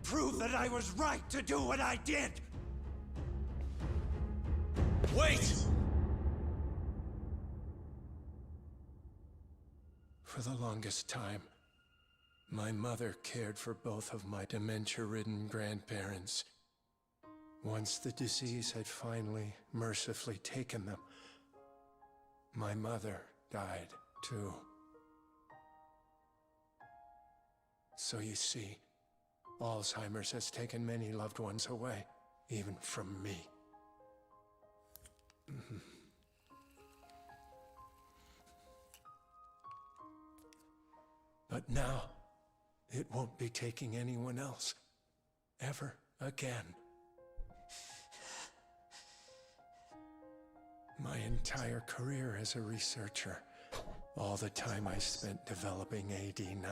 Prove that I was right to do what I did. Wait! For the longest time, my mother cared for both of my dementia-ridden grandparents. Once the disease had finally, mercifully taken them, my mother died too. So you see, Alzheimer's has taken many loved ones away, even from me. But now, it won't be taking anyone else, ever again. My entire career as a researcher, all the time I spent developing AD9,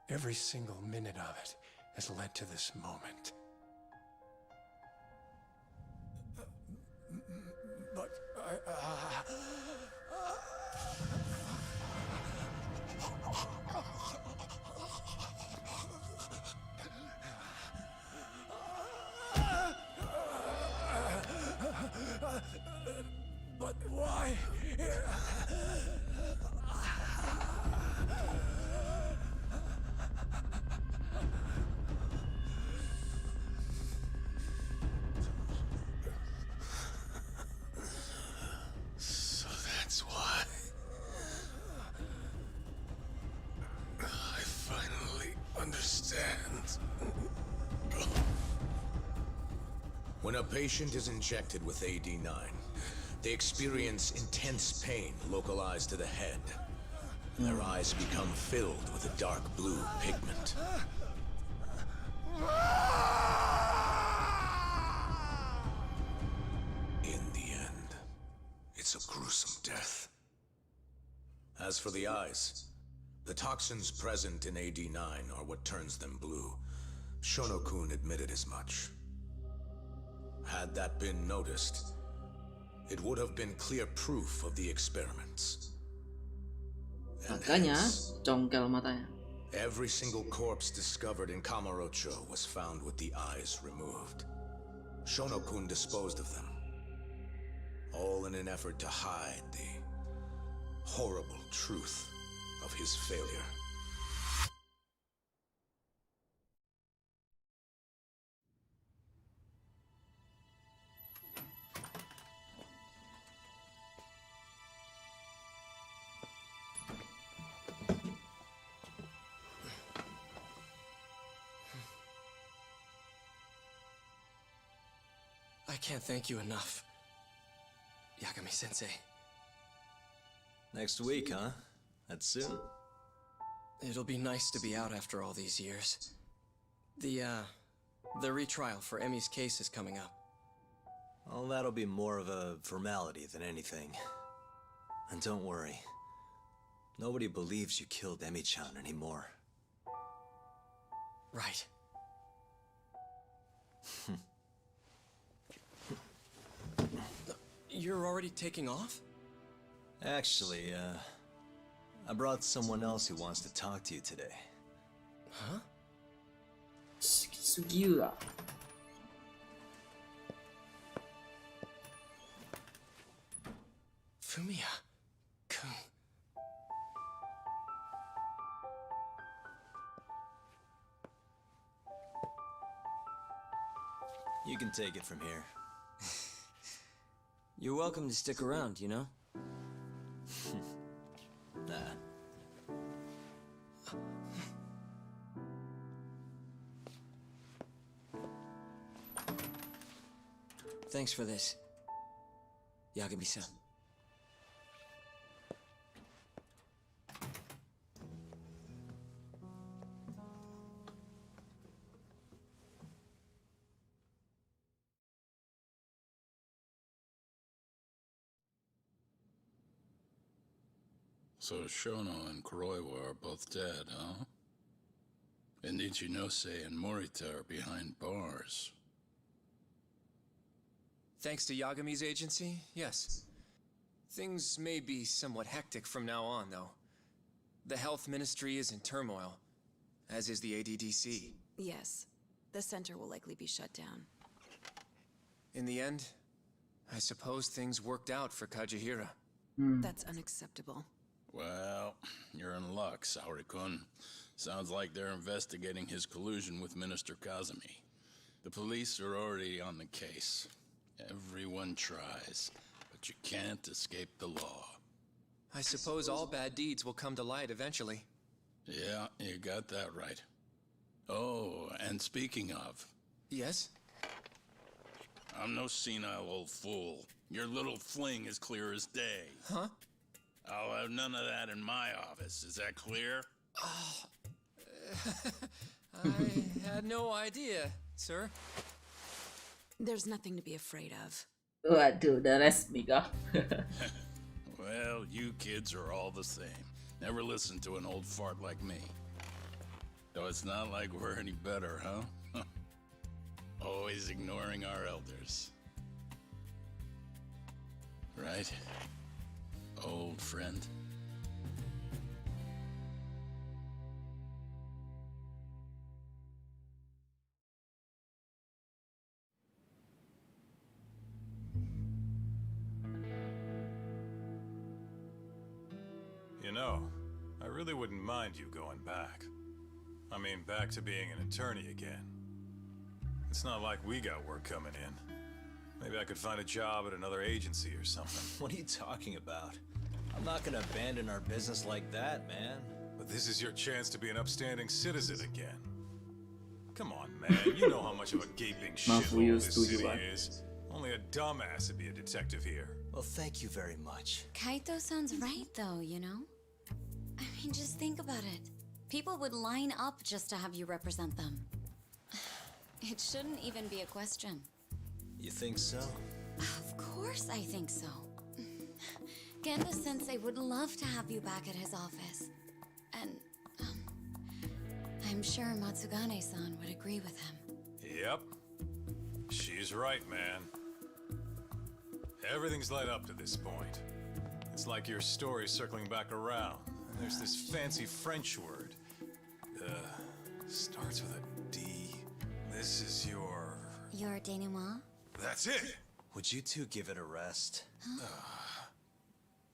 every single minute of it has led to this moment. But but why? So that's why. I finally understand. When a patient is injected with AD9, they experience intense pain localized to the head. Their eyes become filled with a dark blue pigment. In the end, it's a gruesome As for the eyes, the toxins present in AD9 are what turns them blue. Shono-kun admitted as much. Had that been noticed, it would have been clear proof of the experiments. And Makanya, hence, congkel matanya. every single corpse discovered in Kamurocho was found with the eyes removed. Shono-kun disposed of them, all in an effort to hide the horrible truth of his failure. I can't thank you enough, Yagami-sensei. Next week, huh? That's soon. It'll be nice to be out after all these years. The retrial for Emmy's case is coming up. Well, that'll be more of a formality than anything. And don't worry. Nobody believes you killed Emmy-chan anymore. Right. You're already taking off? Actually, I brought someone else who wants to talk to you today. Huh? Sugiura. Fumiya-kun. You can take it from here. You're welcome to stick around, you know? Nah. Thanks for this, Yagami-san. So Shono and Kuroiwa are both dead, huh? And Ichinose and Morita are behind bars. Thanks to Yagami's agency, yes. Things may be somewhat hectic from now on, though. The health ministry is in turmoil, as is the ADDC. Yes. The center will likely be shut down. In the end, I suppose things worked out for Kajihira. That's unacceptable. Well, you're in luck, Saori-kun. Sounds like they're investigating his collusion with Minister Kazumi. The police are already on the case. Everyone tries, but you can't escape the law. I suppose all bad deeds will come to light eventually. Yeah, you got that right. Oh, and speaking of... Yes? I'm no senile old fool. Your little fling is clear as day. Huh? I'll have none of that in my office. Is that clear? I had no idea, sir. There's nothing to be afraid of. Waduh, udah resmi kah? Well, you kids are all the same. Never listen to an old fart like me. Though it's not like we're any better, huh? Always ignoring our elders. Right? Old friend. You know, I really wouldn't mind you going back. I mean, back to being an attorney again. It's not like we got work coming in. Maybe I could find a job at another agency or something. What are you talking about? I'm not gonna abandon our business like that, man. But this is your chance to be an upstanding citizen again. Come on, man. You know how much of a gaping shithole this city is. Only a dumbass would be a detective here. Well, thank you very much. Kaito sounds right, though, you know? I mean, just think about it. People would line up just to have you represent them. It shouldn't even be a question. You think so? Of course I think so. Ganda Sensei would love to have you back at his office. And, I'm sure Matsugane-san would agree with him. Yep. She's right, man. Everything's led up to this point. It's like your story's circling back around. And there's this fancy French word. Starts with a D. This is your... Your denouement? That's it! Would you two give it a rest?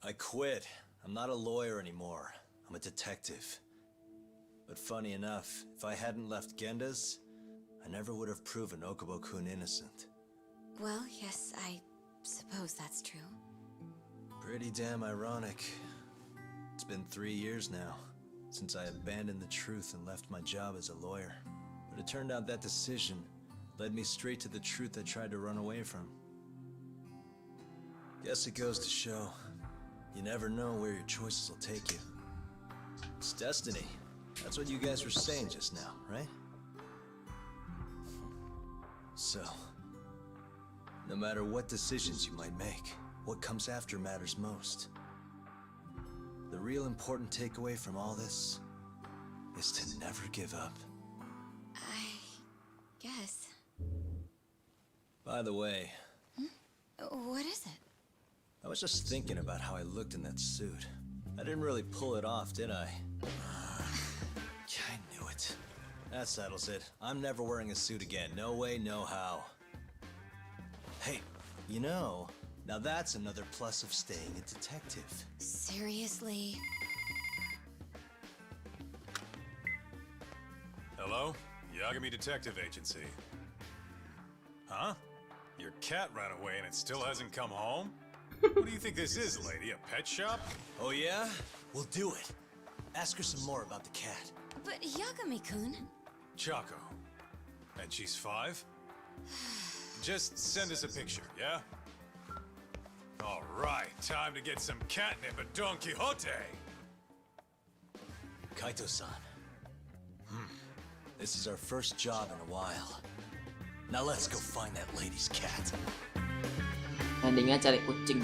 I quit. I'm not a lawyer anymore. I'm a detective. But funny enough, if I hadn't left Genda's, I never would have proven Okubo-kun innocent. Well, yes, I suppose that's true. Pretty damn ironic. It's been 3 years now, since I abandoned the truth and left my job as a lawyer. But it turned out that decision led me straight to the truth I tried to run away from. Guess it goes to show, you never know where your choices will take you. It's destiny. That's what you guys were saying just now, right? So, no matter what decisions you might make, what comes after matters most. The real important takeaway from all this is to never give up. I guess. By the way... What is it? I was just thinking about how I looked in that suit. I didn't really pull it off, did I? I knew it. That settles it. I'm never wearing a suit again. No way, no how. Hey, you know, now that's another plus of staying a detective. Seriously? Hello? Yagami Detective Agency. Huh? Your cat ran away and it still hasn't come home? What do you think this is, lady? A pet shop? Oh yeah? We'll do it. Ask her some more about the cat. But Yagami-kun... Choco. And she's 5? Just send us a picture, yeah? All right, time to get some catnip at Don Quixote! Kaito-san. This is our first job in a while. Now let's go find that lady's cat. Endingnya cari kucing.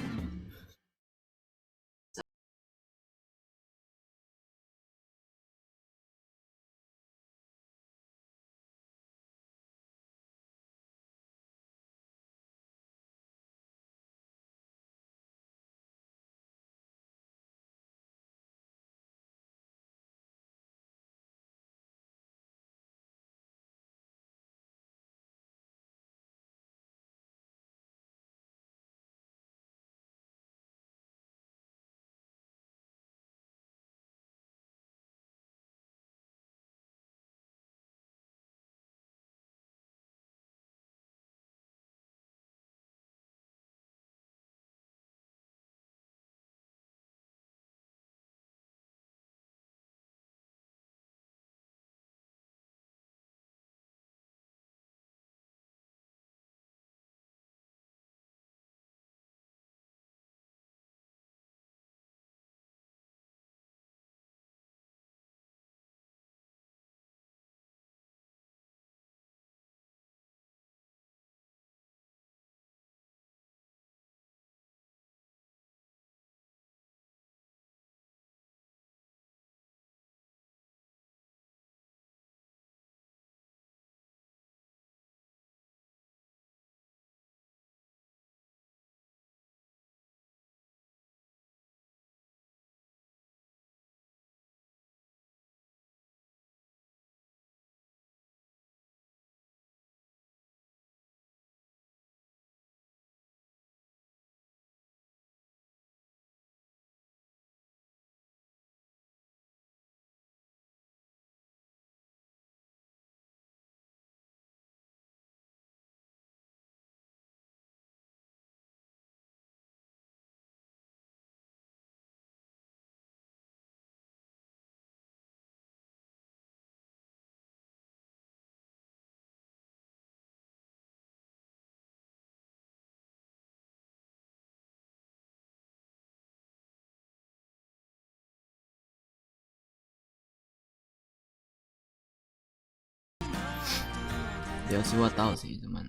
Ya sih gua tahu sih, cuman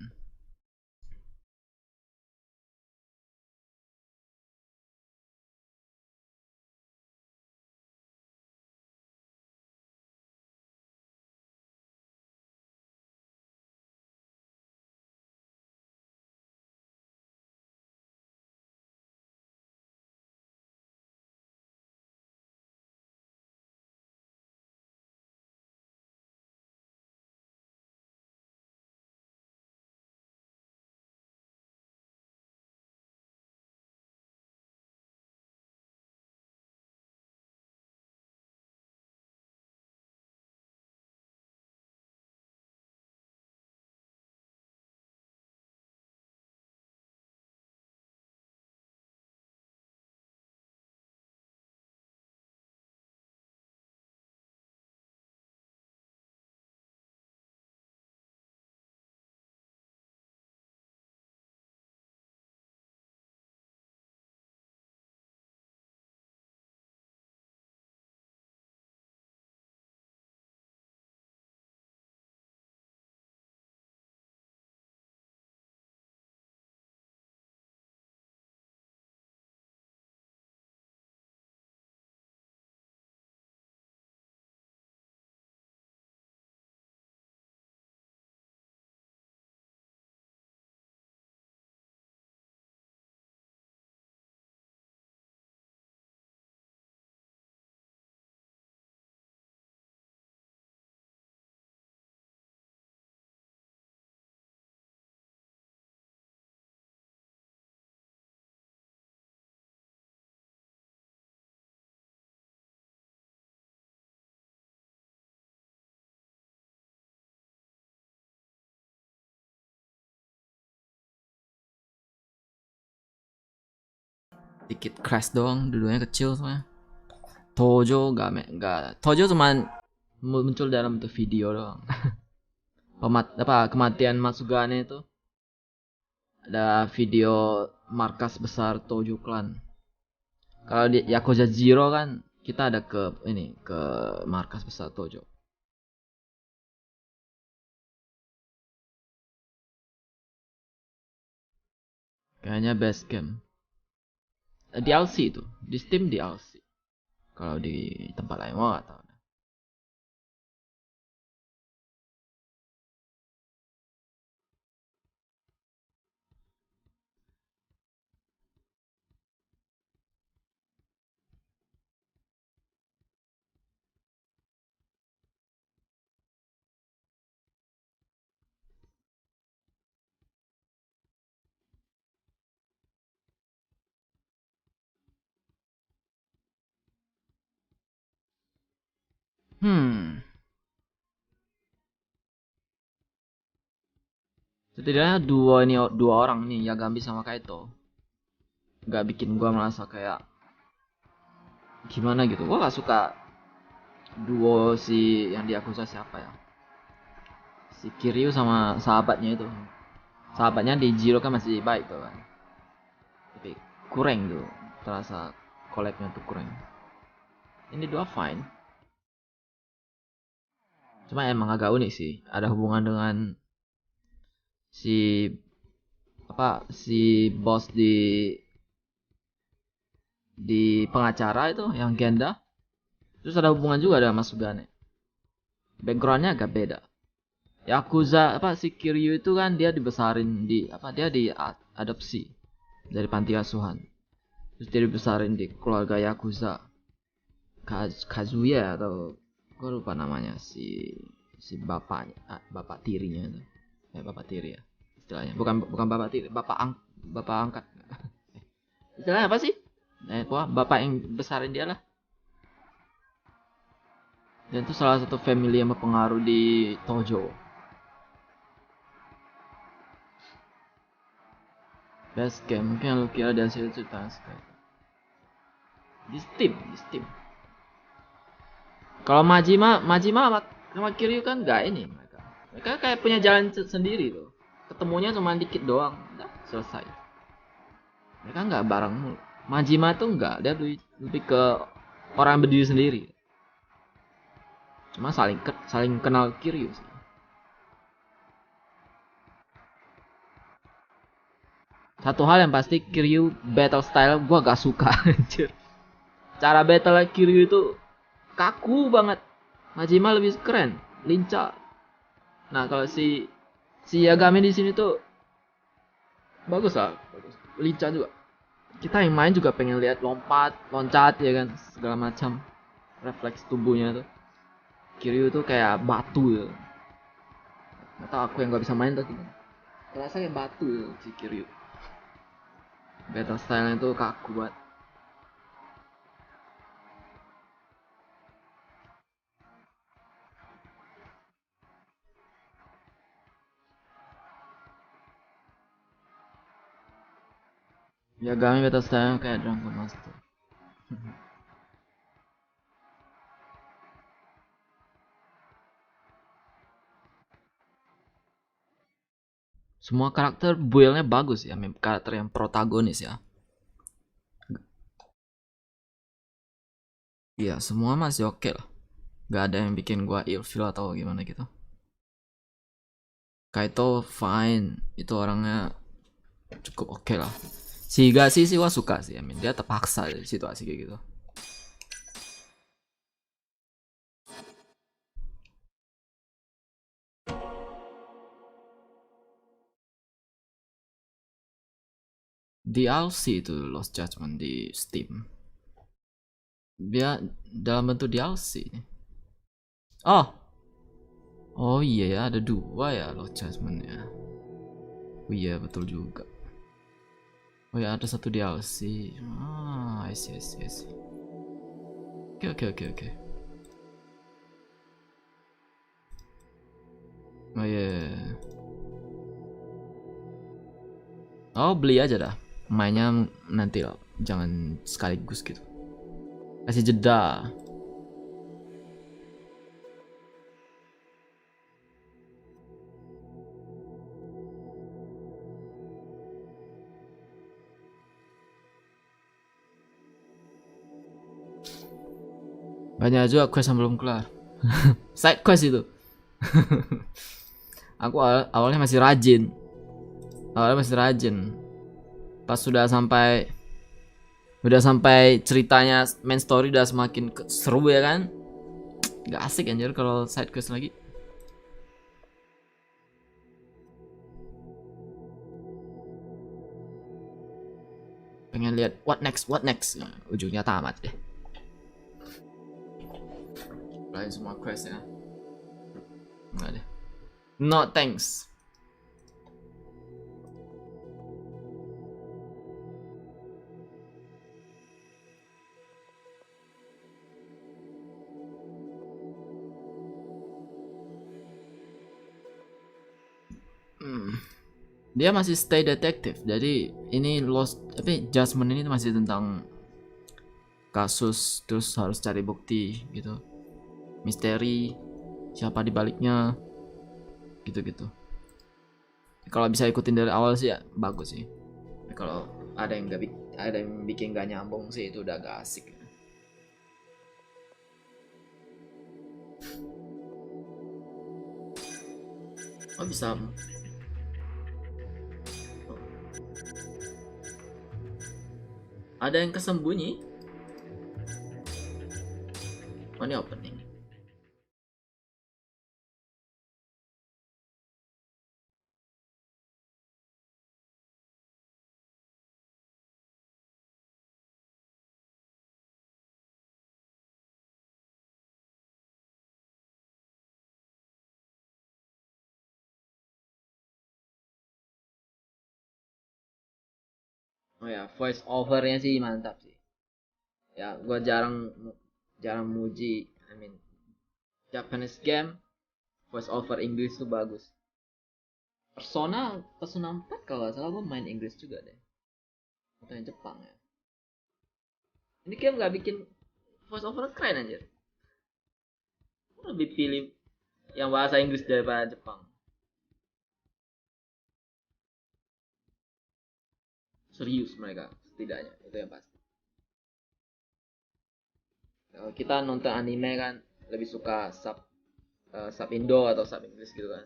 dikit crash doang, dulunya kecil semuanya. Tojo nggak Tojo cuman muncul dalam bentuk video doang. Kematian Matsugane itu ada video markas besar Tojo Clan. Kalau di Yakuza Zero kan kita ada ke markas besar Tojo. Kayaknya Basecamp. DLC itu di Steam DLC. Kalau di tempat lain nggak tahu. Setidaknya dua orang nih, Yagami sama Kaito, nggak bikin gua merasa kayak gimana gitu. Gua nggak suka duo si yang di Yakuza siapa ya, si Kiryu sama sahabatnya itu. Sahabatnya di Jiro kan masih baik tuh kan, tapi kurang tuh, terasa collabnya tuh kurang. Ini dua fine, cuma emang agak unik sih, ada hubungan dengan si bos di pengacara itu yang Genda. Terus ada hubungan juga dengan Masugane. Backgroundnya agak beda. Yakuza si Kiryu itu kan dia dibesarin dia diadopsi dari panti asuhan. Terus dia dibesarin di keluarga Yakuza. Kazuya atau gue lupa namanya, si bapaknya, bapak tirinya itu. Bapak tiri ya istilahnya, bukan bapak tiri, bapak angkat. Istilahnya apa sih? Bapak yang besarin dia lah. Dan itu salah satu family yang berpengaruh di Tojo. Basecamp, mungkin lu kira dari hasil cerita sekali. Di Steam. Kalau Majima sama Kiryu kan enggak ini. Mereka kayak punya jalan sendiri loh. Ketemunya cuma dikit doang, udah selesai. Mereka nggak bareng mulu. Majima tuh nggak, dia lebih ke orang berdiri sendiri. Cuma saling kenal Kiryu sih. Satu hal yang pasti, Kiryu battle style gua gak suka. Cara battle Kiryu itu kaku banget. Majima lebih keren, lincah. Nah, kalau si Yagami di sini tuh bagus lah, lincah juga. Kita yang main juga pengen lihat loncat ya kan, segala macam refleks tubuhnya tuh. Kiryu tuh kayak batu ya. Atau aku yang nggak bisa main tuh gimana? Terasa kayak batu ya, si Kiryu. Battle style-nya tuh kaku banget. Yagami battle style kayak Drunken Master. Semua karakter build-nya bagus ya, karakter yang protagonis ya. Iya, semua masih oke lah. Gak ada yang bikin gua ilfeel atau gimana gitu. Kaito fine, itu orangnya cukup oke lah. Siga sih gua suka sih, dia terpaksa di situasi kayak gitu. DLC itu Lost Judgment di Steam. Dia dalam bentuk DLC. Oh iya ya, ada dua ya Lost Judgment ya. Oh iya betul juga. Oh ya, ada satu DLC. I see. Oke. Oh iya. Oh beli aja dah. Mainnya nanti lah jangan sekaligus gitu, kasih jeda. Banyak juga quest yang belum kelar. Side quest itu. Aku awalnya masih rajin. Pas sudah sampai ceritanya main story udah semakin seru ya kan. Gak asik anjir kalau side quest lagi. Pengen lihat what next. Nah, ujungnya tamat deh. Lain semua quest ya. Enggak deh. No thanks. Dia masih stay detektif. Jadi ini lost judgment ini masih tentang kasus, terus harus cari bukti gitu. Misteri, siapa di baliknya, gitu-gitu. Kalau bisa ikutin dari awal sih ya bagus sih. Kalau ada yang bikin gak nyambung sih itu udah gak asik. Oh bisa. Ada yang kesembunyi. Oh ini opening. Oh ya, voice overnya sih mantap sih. Ya, gua jarang muji, Japanese game voice over Inggris tuh bagus. Persona 4 kalau nggak salah gua main Inggris juga deh. Atau yang Jepang ya. Ini game nggak bikin voice over keren anjir. Gua lebih pilih yang bahasa Inggris daripada Jepang. Serius mereka setidaknya, itu yang pasti. Kalau kita nonton anime kan lebih suka sub Indo atau sub Inggris gitu kan.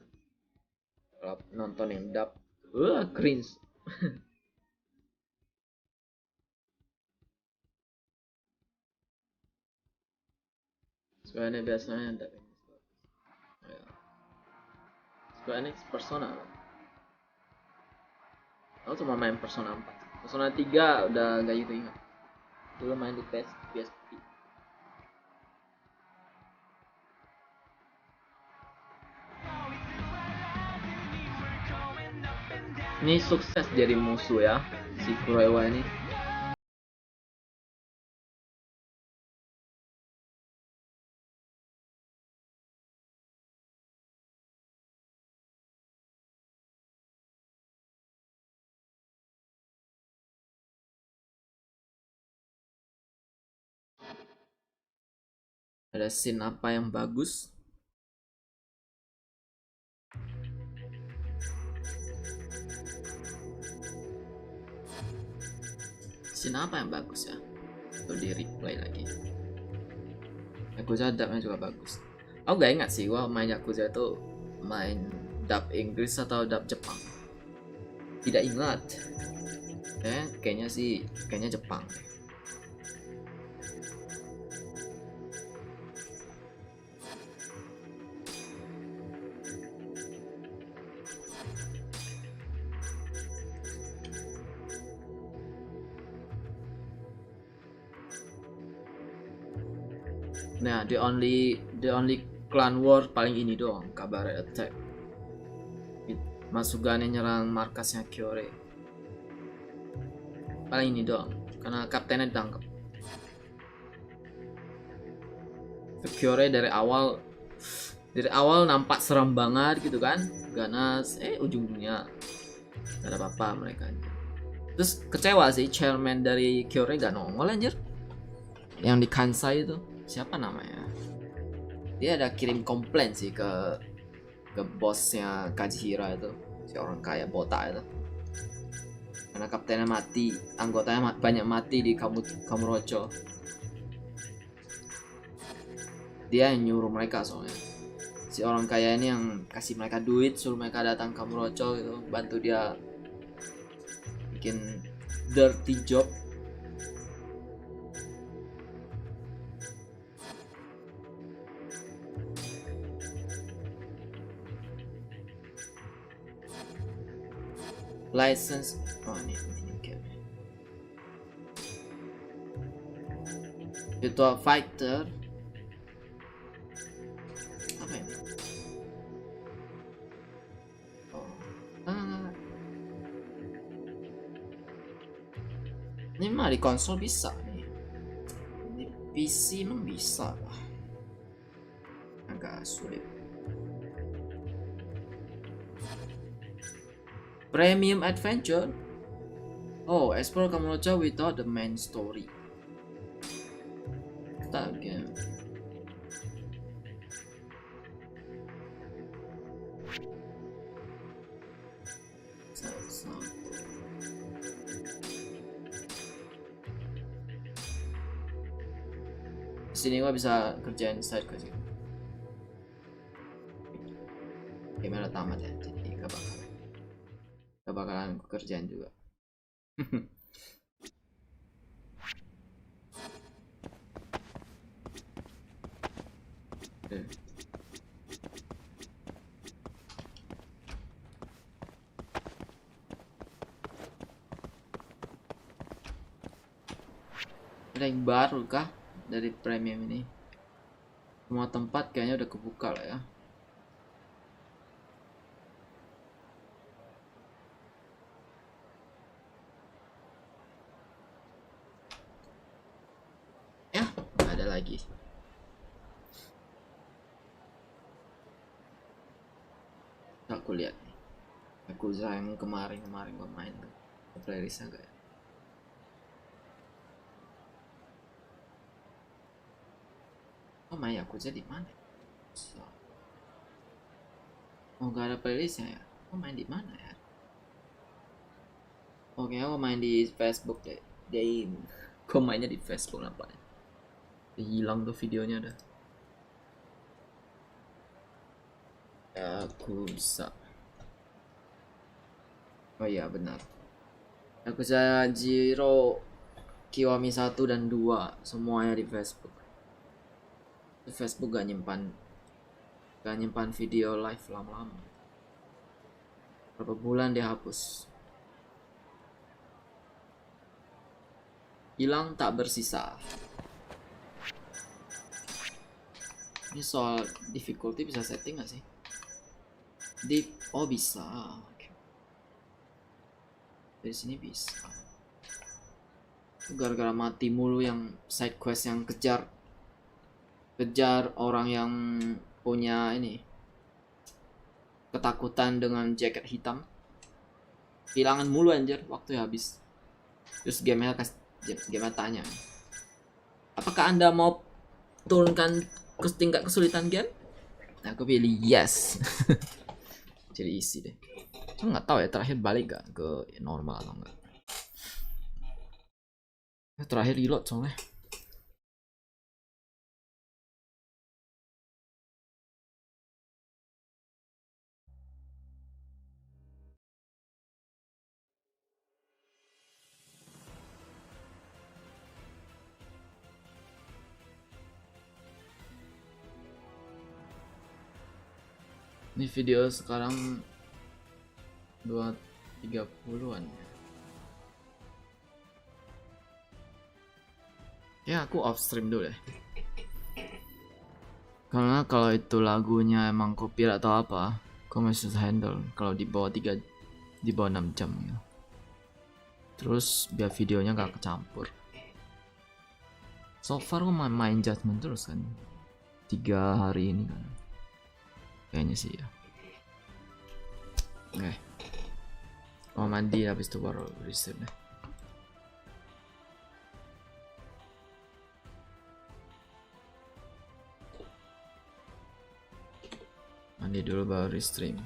Kalau nonton yang dub, cringe. Sebenarnya biasanya dub Inggris. Sebenarnya Persona. Aku cuma main Persona 4. Persona 3 udah gak gitu ingat. Dulu main di PSP. Ini sukses jadi musuh ya, si Kurewa ini. Ada scene apa yang bagus? Scene apa yang bagus ya? Tuh di replay lagi. Yakuza dubnya juga bagus. Aku gak ingat sih gua main Yakuza itu main dub Inggris atau dub Jepang. Tidak ingat. Kayaknya Jepang. Nah, the only clan war paling ini doang, kabar attack. Masugane nyerang markasnya Kyore. Paling ini doang, karena kaptennya ditangkap. Kyore dari awal nampak seram banget gitu kan, ganas. Ujung-ujungnya gak ada apa-apa mereka. Terus kecewa sih, chairman dari Kyorai gak nongol anjir. Yang di Kansai itu siapa namanya? Dia ada kirim komplain sih ke bosnya Kajihira itu, si orang kaya botak itu. Karena kaptennya mati, anggotanya banyak mati di Kamurocho. Dia yang nyuruh mereka soalnya. Si orang kaya ini yang kasih mereka duit, suruh mereka datang Kamurocho gitu, bantu dia bikin dirty job. License, oh ini game. Virtual Fighter. Apa ini? Oh, ini mah di konsol bisa nih. Di PC emang bisa lah. Agak sulit. Premium Adventure. Oh, explore Kamurocho without the main story. Start game. Sini gua bisa kerjain side quest. Gimana tamat ya? Jadi gak bakalan kerjaan juga. Ada yang baru kah dari premium ini? Semua tempat kayaknya udah kebuka lah ya. Lagi aku lihat nih, aku yang kemarin gua main tuh playlistnya gak ya? Oh main aku jadi mana? Oh gak ada playlistnya ya? Oh main di mana ya? Oke, aku main di Facebook deh. Kok mainnya di Facebook nampaknya? Hilang tuh videonya dah. Aku bisa. Oh iya benar. Aku bisa Jiro Kiwami 1 dan 2 semuanya di Facebook. Di Facebook gak nyimpan video live lama-lama. Berapa bulan dia hapus. Hilang tak bersisa. Ini soal difficulty bisa setting gak sih? Oh bisa. Okay. Dari sini bisa. Gara-gara mati mulu yang side quest yang kejar orang yang punya ini ketakutan dengan jaket hitam. Hilangan mulu anjir, waktu habis. Terus game-nya tanya, apakah Anda mau turunkan tingkat kesulitan game? Nah, aku pilih yes. Jadi isi deh. Cuma nggak tahu ya terakhir balik gak ke normal atau enggak. Terakhir reload soalnya. Ini video sekarang 2.30-an ya. Ya aku off stream dulu deh. Karena kalau itu lagunya emang copyright atau apa, aku masih bisa handle kalau di bawah 6 jam gitu. Terus biar videonya gak kecampur. So far aku main Judgment terus kan 3 hari ini kan. Kayaknya sih ya. Oke. Mau mandi habis itu baru reset deh. Mandi dulu baru stream.